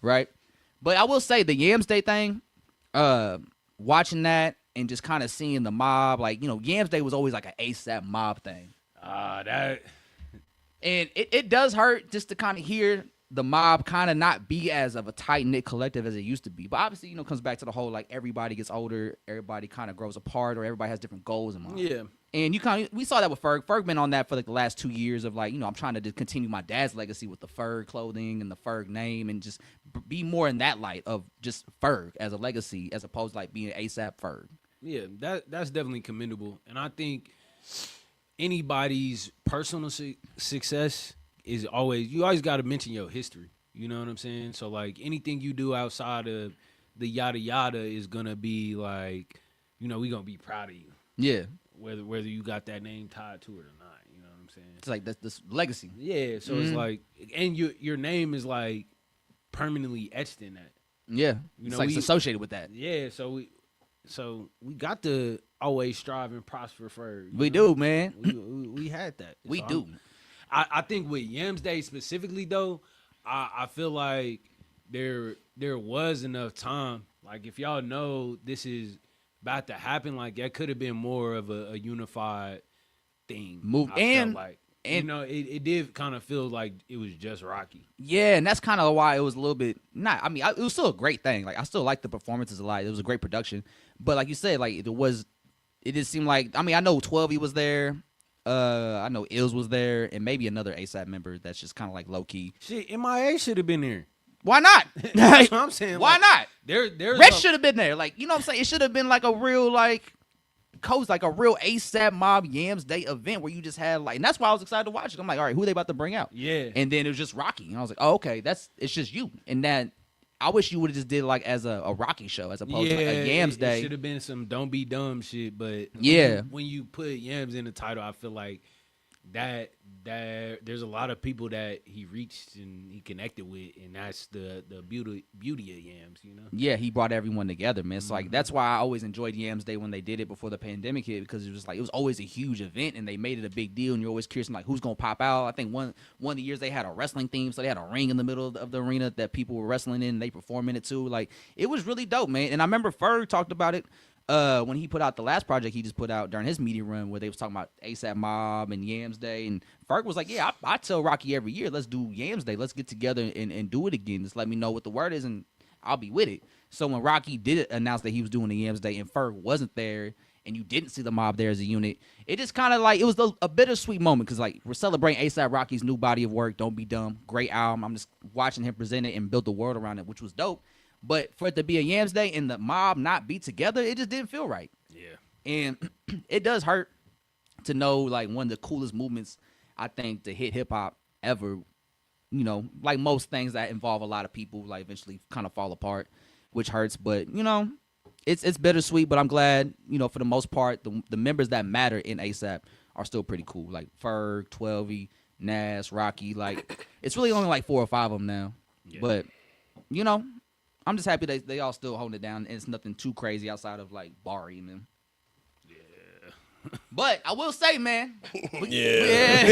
Right? But I will say the Yams Day thing, watching that and just kind of seeing the mob, like, Yams Day was always like an ASAP mob thing. That And it does hurt just to kind of hear the mob kind of not be as of a tight-knit collective as it used to be. But obviously, it comes back to the whole, like, everybody gets older, everybody kind of grows apart, or everybody has different goals in mind. Yeah. And we saw that with Ferg. Ferg been on that for like the last 2 years of like, I'm trying to just continue my dad's legacy with the Ferg clothing and the Ferg name and just be more in that light of just Ferg as a legacy as opposed to like being ASAP Ferg. Yeah, that's definitely commendable. And I think anybody's personal success is you always got to mention your history. You know what I'm saying? So like anything you do outside of the yada yada is going to be like, we going to be proud of you. Yeah. Whether you got that name tied to it or not, you know what I'm saying? It's like this legacy. Yeah, so it's like, and your name is like permanently etched in that. Yeah, it's like it's associated with that. Yeah, so we got to always strive and prosper for. We do, man. We had that. We So do. I think with Yams Day specifically though, I feel like there was enough time. Like if y'all know this is about to happen, like that could have been more of a unified thing. It did kind of feel like it was just Rocky. Yeah, and that's kind of why it was a little bit it was still a great thing. Like I still like the performances a lot. It was a great production, but like you said, like it just seemed like I know 12 was there. I know Ills was there, and maybe another ASAP member that's just kind of like low key. Shit, MIA should have been there. Why not? That's what I'm saying. Why not? There's Rest should have been there. Like, you know what I'm saying? It should have been like a real like a real ASAP Mob Yams Day event where you just had and that's why I was excited to watch it. I'm like, all right, who are they about to bring out? Yeah. And then it was just Rocky. And I was like, oh, okay, it's just you. And that I wish you would have just did like as a Rocky show as opposed to like a Yams Day. It should have been some don't be dumb shit, but when you put Yams in the title, I feel like that there's a lot of people that he reached and he connected with, and that's the beauty of Yams, Yeah, he brought everyone together, man. So like that's why I always enjoyed Yams Day when they did it before the pandemic hit, because it was always a huge event and they made it a big deal, and you're always curious like who's gonna pop out. I think one of the years they had a wrestling theme, so they had a ring in the middle of the arena that people were wrestling in and they perform in it too. Like it was really dope, man. And I remember Ferg talked about it when he put out the last project he just put out during his media run where they was talking about ASAP Mob and Yams Day, and Ferg was like, yeah, I tell Rocky every year, let's do Yams Day, let's get together and do it again. Just let me know what the word is and I'll be with it. So when Rocky did announce that he was doing the Yams Day and Ferg wasn't there and you didn't see the mob there as a unit, it just kind of like, it was a bittersweet moment because like we're celebrating ASAP Rocky's new body of work, Don't Be Dumb, great album. I'm just watching him present it and build the world around it, which was dope. But for it to be a Yams Day and the mob not be together, it just didn't feel right. Yeah. And it does hurt to know like one of the coolest movements I think to hit hip hop ever, you know, like most things that involve a lot of people, like eventually kind of fall apart, which hurts. But, you know, it's bittersweet, but I'm glad, you know, for the most part, the members that matter in ASAP are still pretty cool. Like Ferg, 12E, Nas, Rocky. Like, it's really only like 4 or 5 of them now. Yeah. But, you know, I'm just happy they all still holding it down. And it's nothing too crazy outside of, like, Barry and them. But I will say, man. Yeah.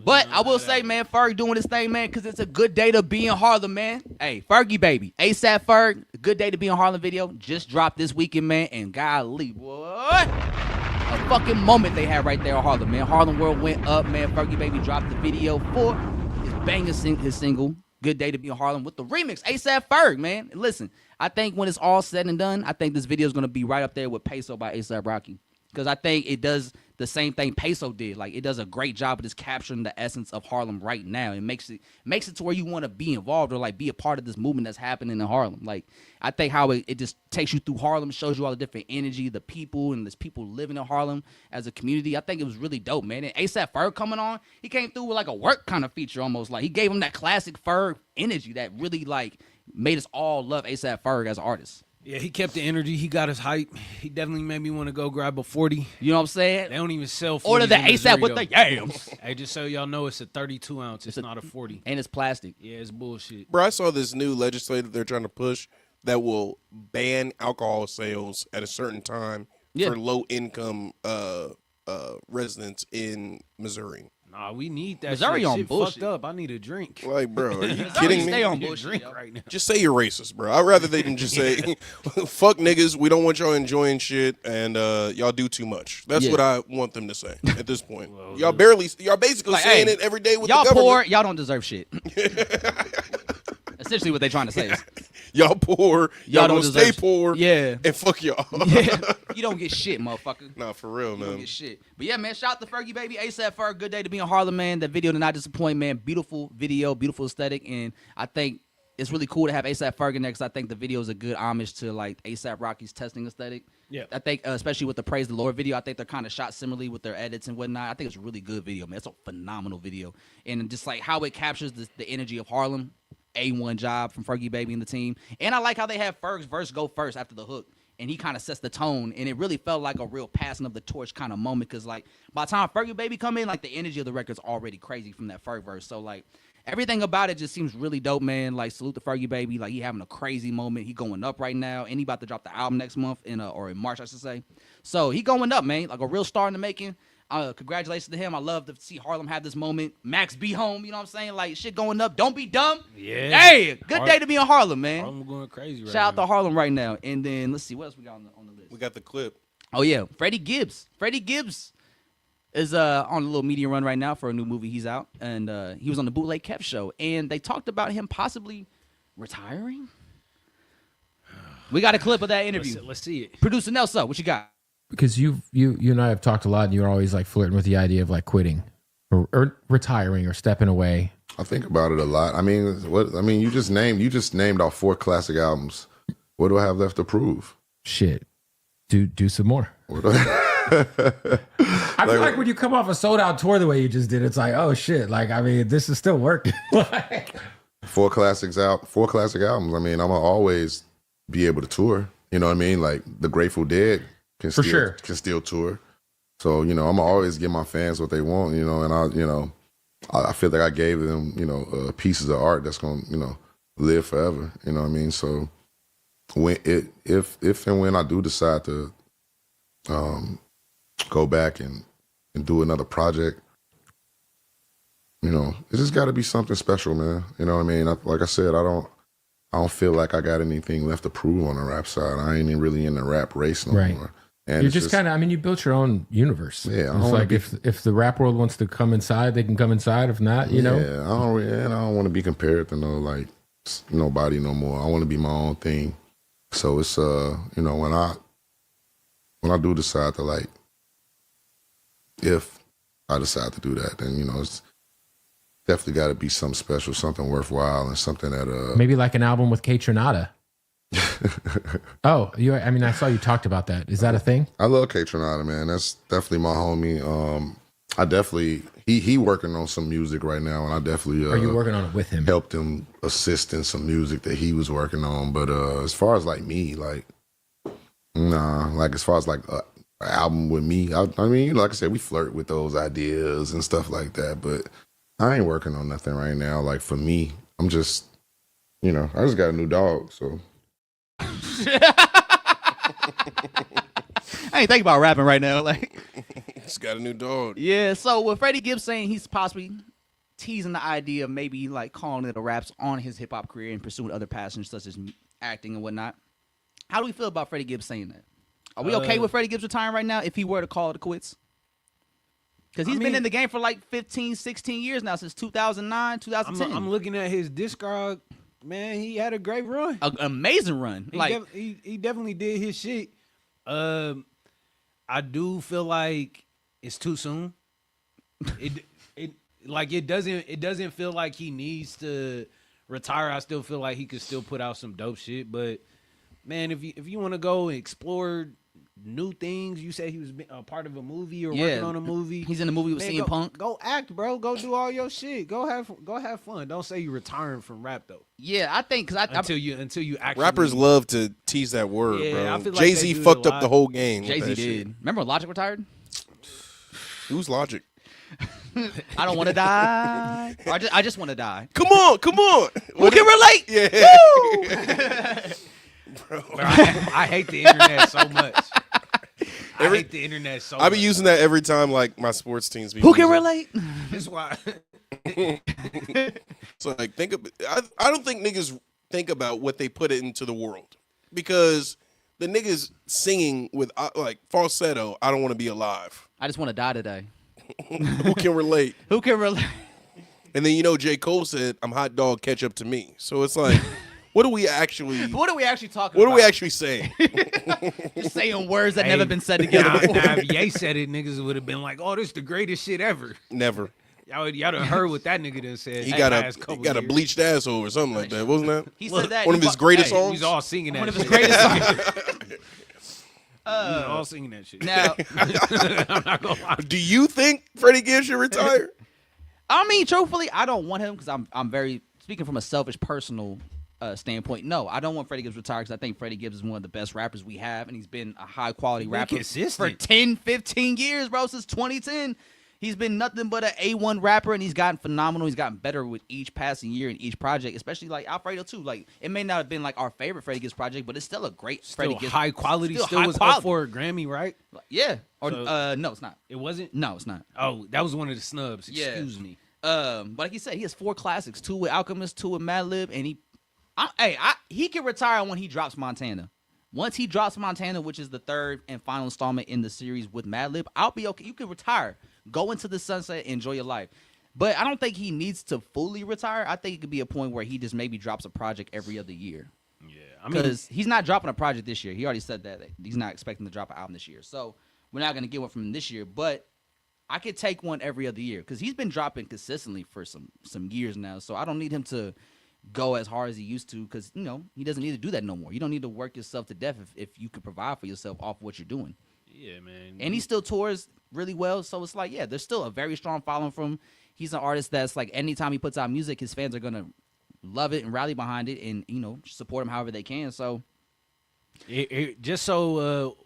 But I will say, man, Ferg doing this thing, man, because it's a good day to be in Harlem, man. Hey, Fergie, baby. ASAP Ferg, good day to be in Harlem video. Just dropped this weekend, man. And golly, what a fucking moment they had right there in Harlem, man. Harlem World went up, man. Fergie, baby dropped the video for his banger his single, Good Day to Be in Harlem, with the remix, ASAP Ferg, man. And listen, I think when it's all said and done, I think this video is going to be right up there with Peso by ASAP Rocky. Because I think it does the same thing Peso did. Like, it does a great job of just capturing the essence of Harlem right now. It makes it to where you want to be involved or, like, be a part of this movement that's happening in Harlem. Like, I think how it just takes you through Harlem, shows you all the different energy, the people, and there's people living in Harlem as a community. I think it was really dope, man. And ASAP Ferg coming on, he came through with, like, a work kind of feature almost. Like, he gave him that classic Ferg energy that really, like, made us all love ASAP Ferg as an artist. Yeah, he kept the energy. He got his hype. He definitely made me want to go grab a 40. You know what I'm saying? They don't even sell 40s. Order the ASAP with the yams. Hey, just so y'all know, it's a 32 ounce. It's not a 40. And it's plastic. Yeah, it's bullshit. Bro, I saw this new legislative they're trying to push that will ban alcohol sales at a certain time for low-income residents in Missouri. Nah, we need that. Missouri on shit bullshit. Fucked up. I need a drink. Like, bro, are you kidding me? Stay on Bullshit bullshit right now. Just say you're racist, bro. I'd rather they didn't just say, fuck niggas, we don't want y'all enjoying shit, and y'all do too much. That's what I want them to say at this point. Well, y'all basically like, saying it every day with the government. Y'all poor, y'all don't deserve shit. Essentially what they're trying to say is, y'all poor, y'all don't stay poor, yeah, and fuck y'all. Yeah, you don't get shit, motherfucker. Nah, for real, You man. don't get shit. But yeah, man, shout out to Fergie, baby. ASAP Ferg, good day to be in Harlem, man. That video did not disappoint, man. Beautiful video, beautiful aesthetic, and I think it's really cool to have ASAP Ferg in there because I think the video is a good homage to like ASAP Rocky's testing aesthetic. Yeah, I think especially with the Praise the Lord video, I think they're kind of shot similarly with their edits and whatnot. I think it's a really good video, man. It's a phenomenal video, and just like how it captures the energy of Harlem. A1 job from Fergie Baby and the team. And I like how they have Ferg's verse go first after the hook. And he kind of sets the tone. And it really felt like a real passing of the torch kind of moment. Because, like, by the time Fergie Baby come in, like, the energy of the record's already crazy from that Ferg verse. So, like, everything about it just seems really dope, man. Like, salute to Fergie Baby. Like, he having a crazy moment. He going up right now. And he about to drop the album next month, or in March, I should say. So, he going up, man. Like, a real star in the making. Congratulations to him. I love to see Harlem have this moment. Max be home, you know what I'm saying? Like, shit going up. Don't be dumb. Yeah. Hey, good day to be in Harlem, man. Harlem going crazy right now. Shout out to Harlem right now. And then, let's see, what else we got on the list? We got the clip. Oh, yeah. Freddie Gibbs. Freddie Gibbs is on a little media run right now for a new movie he's out. And he was on the Bootleg Kev show. And they talked about him possibly retiring. We got a clip of that interview. Let's see it. Producer Nelson, what you got? Because you and I have talked a lot, and you're always like flirting with the idea of like quitting or retiring or stepping away. I think about it a lot. I mean, you just named off 4 classic albums. What do I have left to prove? Shit, do some more. I I feel like when you come off a sold out tour the way you just did, it's like, oh shit, like I mean, this is still working. 4 classic albums. I mean, I'm gonna always be able to tour. You know what I mean? Like the Grateful Dead can still tour. So, you know, I'm gonna always give my fans what they want, you know, and I feel like I gave them, you know, pieces of art that's gonna, you know, live forever. You know what I mean? So if and when I do decide to go back and do another project, you know, it just gotta be something special, man. You know what I mean? Like I said, I don't I don't feel like I got anything left to prove on the rap side. I ain't even really in the rap race no Right. more. And You're just kind of, I mean, you built your own universe. Yeah, It's like if the rap world wants to come inside, they can come inside. If not, you know. Yeah, I don't want to be compared to nobody no more. I want to be my own thing. So it's you know, when I do decide to like, if I decide to do that, then you know it's definitely got to be something special, something worthwhile, and something that maybe like an album with K Tronada. Oh, I mean, I saw you talked about that. Is that a thing? I love K Tronada, man. That's definitely my homie. I definitely he working on some music right now, and I definitely Are you working on it with him? helped him assist in some music that he was working on. But as far as like me, like nah, like as far as like an album with me, I mean, you know, like I said, we flirt with those ideas and stuff like that. But I ain't working on nothing right now. Like for me, I'm just, you know, I just got a new dog, so. I ain't thinking about rapping right now. Like, He's got a new dog. yeah. So with Freddie Gibbs saying he's possibly teasing the idea of maybe like calling it a raps on his hip hop career and pursuing other passions such as acting and whatnot. How do we feel about Freddie Gibbs saying that? Are we okay with Freddie Gibbs retiring right now if he were to call it quits? Because he's been in the game for like 15, 16 years now, since 2009, 2010. I'm looking at his discog. Man, he had a great run. An amazing run. He definitely did his shit. I do feel like it's too soon. It doesn't feel like he needs to retire. I still feel like he could still put out some dope shit. But man, if you want to go and explore new things, you say he was a part of a movie or working on a movie. He's in the movie with CM Punk. Go act, bro. Go do all your shit. Go have fun. Don't say you retiring from rap though. Yeah, I think because until you actually Rappers love to tease that word, Yeah, bro. I feel like Jay-Z they do it fucked a up lot. the whole game. Jay-Z with that did. shit. Remember when Logic retired? Who's Logic? I don't want to die. Or I just want to die. Come on. Who can relate? Yeah. Bro, I hate the internet so much. I hate the internet so much. I be using that every time, like my sports teams. Be Who can using it. relate? That's why. So like, I don't think niggas think about what they put into the world, because the niggas singing with like falsetto. I don't want to be alive. I just want to die today. Who can relate? Who can relate? And then J. Cole said, "I'm hot dog, catch up to me." So it's like, what are we actually? What are we actually talking What about? are we actually saying? You're saying words that never been said together before. Now, if Ye said it, niggas would have been like, "Oh, this is the greatest shit ever." Never. Y'all done heard what that nigga done said. He the got last a couple got a years. bleached asshole or something like that, wasn't that? He said that. One of his greatest Hey, we songs. was all singing that One of shit. his greatest songs. We was all singing that shit. Now, I'm not gonna lie. Do you think Freddie Gibbs should retire? I mean, truthfully, I don't want him because I'm very speaking from a selfish, personal standpoint. No, I don't want Freddie Gibbs retired because I think Freddie Gibbs is one of the best rappers we have, and he's been a high quality rapper consistent. for 10, 15 years, bro. Since 2010, he's been nothing but an A1 rapper, and he's gotten phenomenal. He's gotten better with each passing year and each project, especially like Alfredo too. Like it may not have been like our favorite Freddie Gibbs project, but it's still a great Freddie Gibbs. High quality. Still high was quality. up for a Grammy, right? Yeah. Or So- no, it's not. It wasn't. No, it's not. Oh, that was one of the snubs. Yeah. Excuse me. But like you said, he has 4 classics: 2 with Alchemist, 2 with Madlib, and he can retire when he drops Montana. Once he drops Montana, which is the 3rd and final installment in the series with Madlib, I'll be okay. You can retire, go into the sunset, enjoy your life. But I don't think he needs to fully retire. I think it could be a point where he just maybe drops a project every other year. Yeah, I mean, Because he's not dropping a project this year. He already said that he's not expecting to drop an album this year. So we're not going to get one from him this year. But I could take one every other year because he's been dropping consistently for some years now. So I don't need him to go as hard as he used to because, he doesn't need to do that no more. You don't need to work yourself to death if you could provide for yourself off what you're doing. yeah, man. And he still tours really well. So it's like, yeah, there's still a very strong following from him. He's an artist that's like anytime he puts out music, his fans are going to love it and rally behind it and, support him however they can. So Just so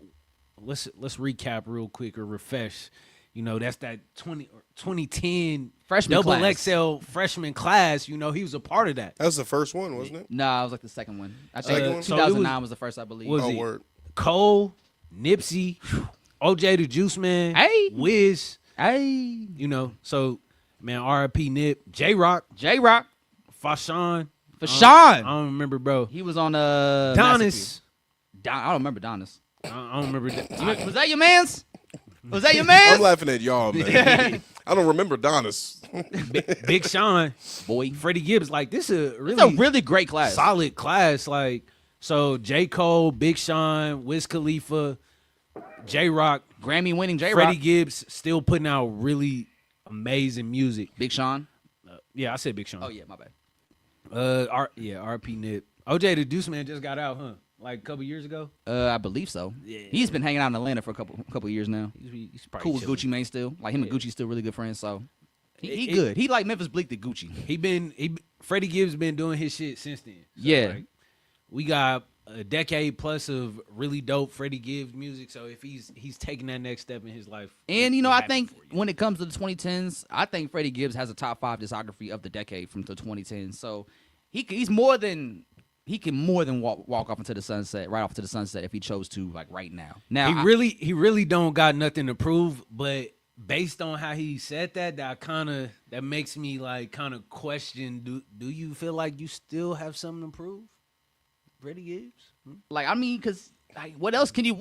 let's recap real quick or refresh. That's that 2010 Freshman double class. XL freshman class. He was a part of that. That was the first one, wasn't it? no, it was like the second one. I think Second one? 2009 was the first, I believe. was Oh, it word. Cole, Nipsey, OJ the Juice Man, Hey. Wiz. Hey, So man, R.I.P. Nip, J-Rock, J-Rock. Fashawn. For I Sean. don't remember, bro. He was on Donis. I don't remember Donis. I don't remember that. Was that your man's? Was that your man's? I'm laughing at y'all, man. I don't remember Donis. Big Sean, Boy. Freddie Gibbs. Like, this is It's a really great class. solid class. Like, so J. Cole, Big Sean, Wiz Khalifa, J Rock, Grammy winning J Freddie Rock. Gibbs still putting out really amazing music. Big Sean. Yeah, I said Big Sean. Oh yeah, my bad. RP Nip. OJ the Deuce Man just got out, huh? Like a couple years ago. I believe so. Yeah. He's been hanging out in Atlanta for a couple years now. He's probably Cool with chilling. Gucci Mane still. Like him and Gucci still really good friends. So he It- good. He like Memphis Bleak to Gucci. Freddie Gibbs been doing his shit since then. So, Yeah. like, we got a decade plus of really dope Freddie Gibbs music. So if he's taking that next step in his life, And we're I happy think for you. when it comes to the 2010s, I think Freddie Gibbs has a top 5 discography of the decade from the 2010s. So he's more than he can more than walk off into the sunset, right off into the sunset if he chose to, like right now. Now he really don't got nothing to prove, but based on how he said that makes me like kind of question, do you feel like you still have something to prove? Freddie Gibbs? like I mean, because like, what else can he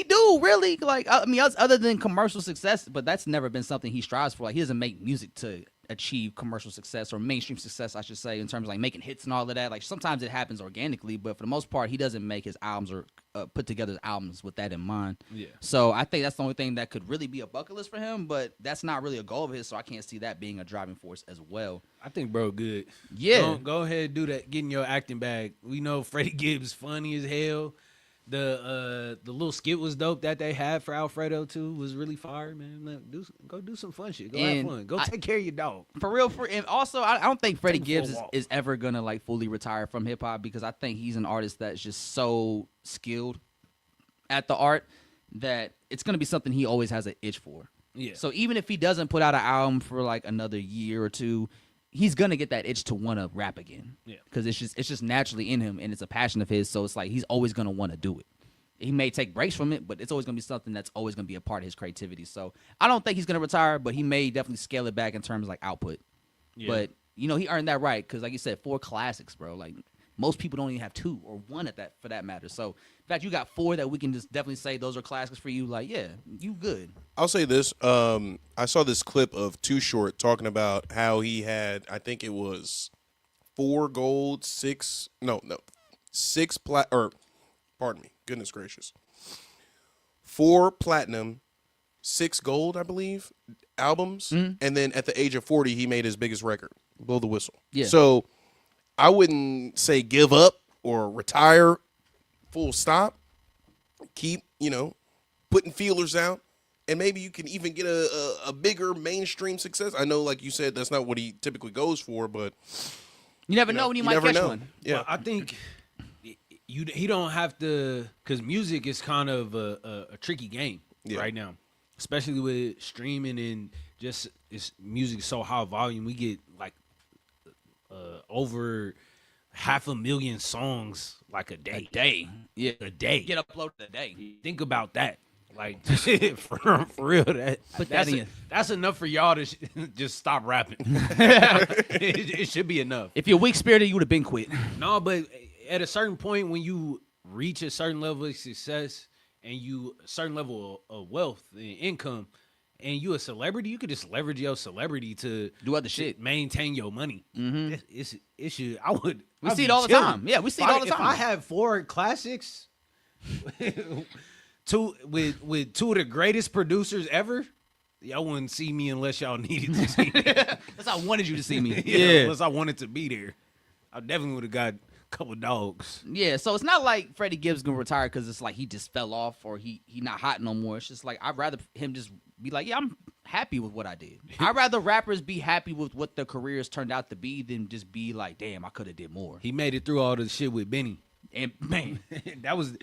do really? Like I mean, other than commercial success, but that's never been something he strives for. Like he doesn't make music to achieve commercial success or mainstream success, I should say, in terms of like making hits and all of that. Like sometimes it happens organically, but for the most part, he doesn't make his albums or put together his albums with that in mind. Yeah. So I think that's the only thing that could really be a bucket list for him, but that's not really a goal of his. So I can't see that being a driving force as well. I think bro good. Yeah. Go ahead and do that. Get in your acting bag. We know Freddie Gibbs funny as hell. The little skit was dope that they had for Alfredo too was really fire, man. Go do some fun shit. Go have And fun. Go take care of your dog. For real, and also I don't think Freddie Take him for a Gibbs walk. is ever gonna like fully retire from hip hop because I think he's an artist that's just so skilled at the art that it's gonna be something he always has an itch for. Yeah. So even if he doesn't put out an album for like another year or two, he's gonna get that itch to want to rap again. Yeah. Because it's just naturally in him and it's a passion of his. So it's like he's always gonna want to do it. He may take breaks from it, but it's always gonna be something that's always gonna be a part of his creativity. So I don't think he's gonna retire, but he may definitely scale it back in terms of like output. Yeah. But he earned that right because, like you said, 4 classics, bro. Like most people don't even have 2 or 1 at that for that matter. So in fact, you got 4 that we can just definitely say those are classics for you. Like, yeah, you good. I'll say this. I saw this clip of Too Short talking about how he had, I think it was 4 gold, 6 pardon me, goodness gracious. 4 platinum, 6 gold, I believe, albums. Mm-hmm. And then at the age of 40, he made his biggest record, Blow the Whistle. Yeah. So I wouldn't say give up or retire, full stop. Keep, putting feelers out. And maybe you can even get a bigger mainstream success. I know, like you said, that's not what he typically goes for, but You never know when you might never catch know. one. Yeah. Well, I think he don't have to, because music is kind of a tricky game right now, especially with streaming and just music is so high volume. We get like over 500,000 songs like a day. Yeah. A day. Get uploaded a day. Think about that. Like for real, that's enough for y'all to just stop rapping. it should be enough. If you're weak spirited, you would have been quit. No, but at a certain point, when you reach a certain level of success and a certain level of wealth and income, and you a celebrity, you could just leverage your celebrity to Do other shit. maintain your money. Mm-hmm. It should. We I'd see be it all the chilling. time. Yeah, we see it all the If time. I had 4 classics, with 2 of the greatest producers ever, y'all wouldn't see me unless y'all needed to see me. That's how I wanted you to see me. Unless I wanted to be there, I definitely would have got a couple dogs. Yeah, so it's not like Freddie Gibbs gonna retire because it's like he just fell off or he not hot no more. It's just like I'd rather him just be like, yeah, I'm happy with what I did. I'd rather rappers be happy with what their careers turned out to be than just be like, damn, I could have did more. He made it through all the shit with Benny. And man, That was,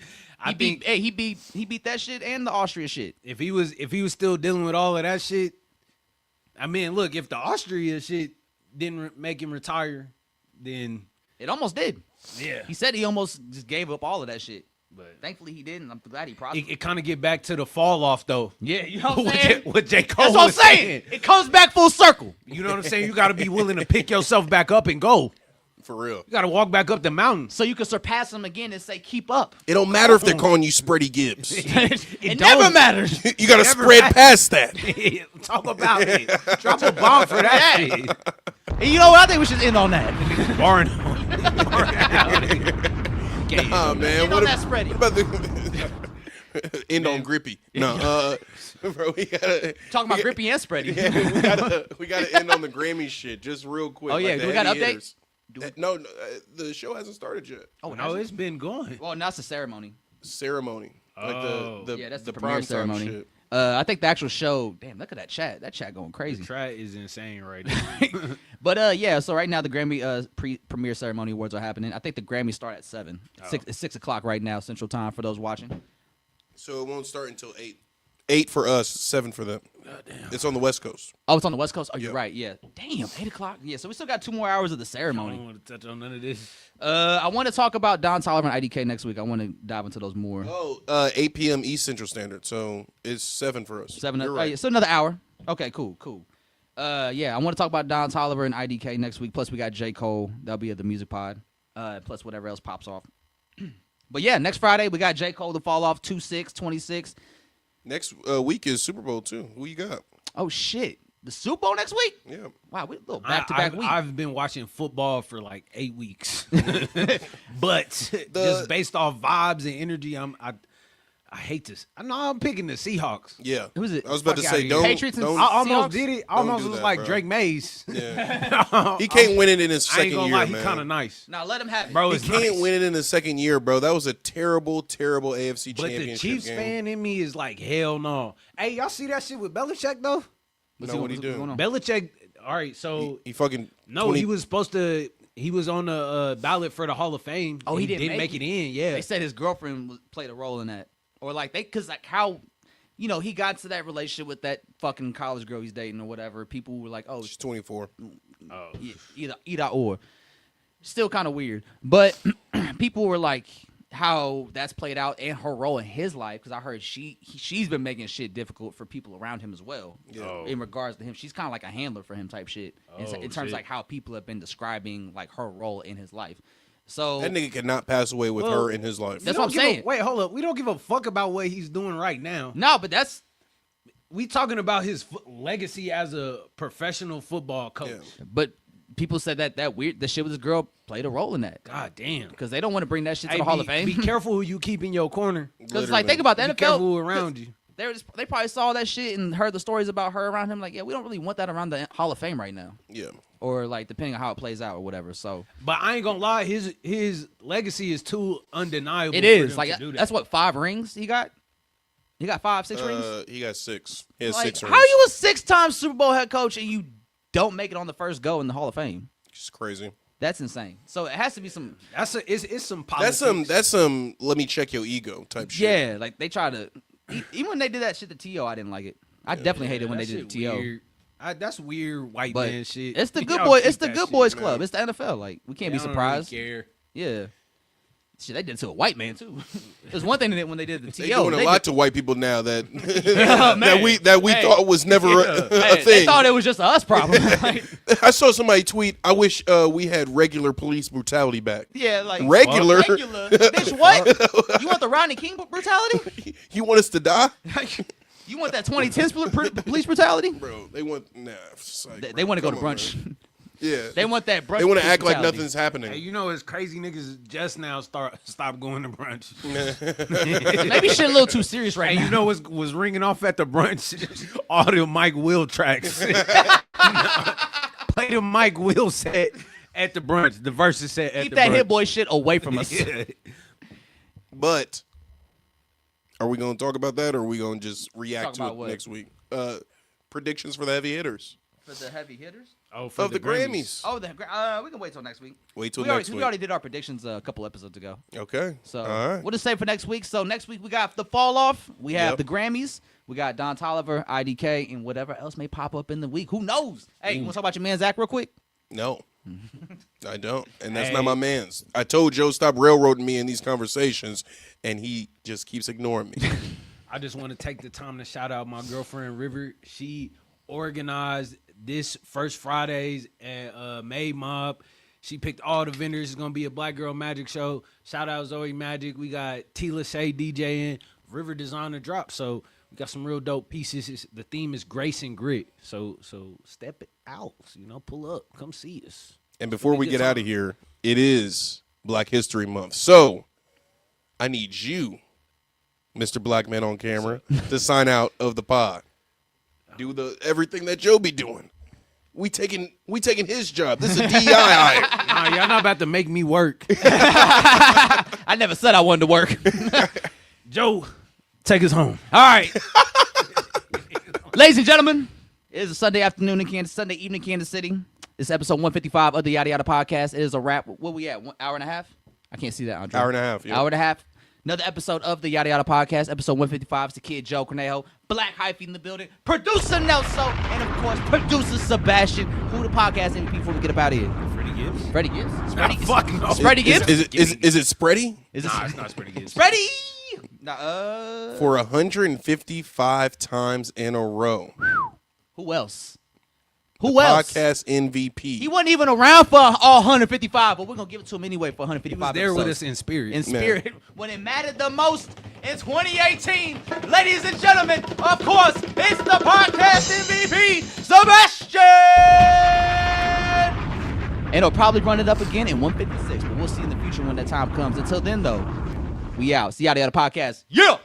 he beat that shit and the Austria shit. if he was still dealing with all of that shit. I mean, look, if the Austria shit didn't make him retire, then It almost did. yeah, He said he almost just gave up all of that shit. But thankfully he didn't. I'm glad he prospered. it kind of get back to the fall off though. Yeah, you know what I'm saying? What J. Cole That's what I'm was saying. It comes back full circle. You know what I'm saying? You got to be willing to pick yourself back up and go. For real. You got to walk back up the mountain. So you can surpass them again and say, keep up. It don't matter if they're calling you Spready Gibbs. It never matters. You got to spread past that. Talk about it. Drop a bomb for that shit. And you know what? I think we should end on that. Barn. Nah, man. End on that Spready. What about the end on Grippy? No, bro, we gotta Talking about Grippy and Spready. yeah, we gotta end on the Grammy shit just real quick. Oh, yeah, the do we got an heavy update? hitters. No, the show hasn't started yet. Oh, No, it's been going. well, now it's a ceremony. Ceremony, like Oh. the Yeah, that's the the premiere prime time ceremony. shit. I think the actual show. Damn, look at that chat. That chat going The crazy. track is insane right now. But yeah, so right now the Grammy premiere ceremony awards are happening. I think the Grammys start at 7. It's 6 o'clock right now Central Time for those watching. So it won't start until 8. 8 for us, 7 for them. It's on the West Coast. Oh, it's on the West Coast. Oh, you're Yep. right. Yeah. Damn, 8 o'clock. Yeah, so we still got 2 more hours of the I ceremony. don't want to touch on none of this. I want to talk about Don Toliver and IDK next week. I want to dive into those more. Oh, 8 p.m. East Central Standard. So it's 7 for us. 7. You're Oh, right. yeah, so another hour. Okay, cool. Yeah, I want to talk about Don Toliver and IDK next week. Plus, we got J. Cole. That'll be at the Music Pod. Plus, whatever else pops off. But yeah, next Friday, we got J. Cole to fall off 2/6/26. Next week is Super Bowl too. Who you got? Oh, shit. The Super Bowl next week? Yeah. Wow, we a little back-to-back week. I've been watching football for like 8 weeks, but just based off vibes and energy, I hate this. I know I'm picking the Seahawks. Yeah. Who's it? I was about to Fuck say outta here. don't. Patriots and don't I almost Seahawks? did it. I Don't almost do was that, like bro. Drake Mays. yeah. He can't win it in his I second ain't gonna year, lie, man. he kind of nice, Now, let him have it. bro. He It's can't nice. win it in the second year, bro. That was a terrible, terrible AFC But championship the Chiefs game. fan in me is like, hell no. Hey, y'all see that shit with Belichick though? No, what he what's doing? going on? Belichick. All right, so He fucking no, 20 he was supposed to. He was on the ballot for the Hall of Fame. Oh, and he didn't make make it in. Yeah, They said his girlfriend played a role in that. Or like because like how, he got to that relationship with that fucking college girl he's dating or whatever. People were like, oh, She's 24. either or. Still kind of weird. But people were like, how that's played out and her role in his life, because I heard she's been making shit difficult for people around him as well. Yeah. In regards to him, she's kind of like a handler for him type shit. In terms of shit. like how people have been describing like her role in his life. So That nigga cannot pass away with Well, her in his life. That's We what I'm don't give saying. wait, hold up. We don't give a fuck about what he's doing right now. no, but that's We talking about his legacy as a professional football coach. Yeah. but people said that the shit with this girl played a role in that God damn. because they don't want to bring that shit to Hey, the Hall of Fame. Be careful who you keep in your corner. Because like think about the Be NFL. careful who around you. They probably saw that shit and heard the stories about her around him. Like, yeah, we don't really want that around the Hall of Fame right now, Yeah. or like depending on how it plays out or whatever. So But I ain't gonna lie, his legacy is too undeniable. it for is them like to do that. that's what 5 rings he got. He got 5, 6 rings. He got 6. He has Like, 6 how rings. you a 6-time Super Bowl head coach and you don't make it on the first go in the Hall of Fame? It's crazy. That's insane. So it has to be some. It's some That's politics. some let me check your ego type shit. Yeah, like they try to. Even when they did that shit to T.O., I didn't like it. I definitely hated when they That did it shit to T.O. weird. That's weird white But man shit. it's the good Y'all boy. keep It's the that good shit, boys man. club. It's the NFL. Like we can't They be don't surprised. really care. Yeah. Shit, they did it to a white man too. There's one thing they did when they did the They T.O. doing a lot to white people now that man. that we Hey. thought was never a Hey, thing. they thought it was just a us problem. Like, I saw somebody tweet, I wish we had regular police brutality back. yeah, like Regular? regular. Bitch, what? You want the Rodney King brutality? You want us to die? You want that 2010 police brutality? Bro, they want it's like, They want to go to come on, brunch. man. Yeah. They want that brunch. They want to police act like brutality. nothing's happening. Hey, you know, it's crazy niggas just now stop going to brunch. Maybe shit a little too serious right Hey, now. you know what was ringing off at the brunch? All the Mike Will tracks. Play the Mike Will set at the brunch. The verses set at Keep the that brunch. hit boy shit away from us. Yeah. But are we going to talk about that or are we going to just react Talk to about it what? next week? Predictions for the heavy hitters For the heavy hitters? Oh, for of the Grammys. Oh, we can wait till next week. Wait till we next already, week. We already did our predictions a couple episodes ago. Okay. So all right. we'll just say for next week. So next week we got the fall off. We have Yep. the Grammys. We got Don Toliver, IDK, and whatever else may pop up in the week. Who knows? Hey, you want to talk about your man Zach real quick? No, I don't. And that's Hey. not my man's. I told Joe stop railroading me in these conversations, and he just keeps ignoring me. I just want to take the time to shout out my girlfriend River. She organized this first Fridays at May Mob. She picked all the vendors. It's gonna be a Black Girl Magic show. Shout out Zoe Magic. We got T. Lachey DJing. River Designer drop. So we got some real dope pieces. The theme is grace and grit. So step it out. Pull up. Come see us. And before we get out of here, it is Black History Month. So I need you, Mr. Black Man on Camera, to sign out of the pod. Do everything that Joe be doing. We taking his job. This is a DEI hire. Nah, y'all not about to make me work. I never said I wanted to work. Joe, take us home. All right. Ladies and gentlemen, it is a Sunday afternoon in Kansas, Sunday evening in Kansas City. It's episode 155 of the Yadda Yadda podcast. It is a wrap. What we at? 1 hour and a half? I can't see that, Andre. Hour and a half. Yeah. Hour and a half. Another episode of the Yadda Yadda podcast, episode 155. It's the kid Joe Cornejo, Black Hyphy in the building, producer Nelson, and of course, producer Sebastian. Who the podcast MVP before we get up out of here? Freddie Gibbs. Freddie Gibbs? Fucking no. Freddie Gibbs? Is it Spready? Is it Nah, it's not Freddie Gibbs. Freddie? For 155 times in a row. Who else? Who else? Podcast MVP. He wasn't even around for all 155, but we're going to give it to him anyway for 155 He was there with episodes. us in spirit. In spirit, when it mattered the most in 2018. Ladies and gentlemen, of course, it's the podcast MVP, Sebastian! And he'll probably run it up again in 156, but we'll see in the future when that time comes. Until then, though, we out. See y'all the other podcast. Yeah!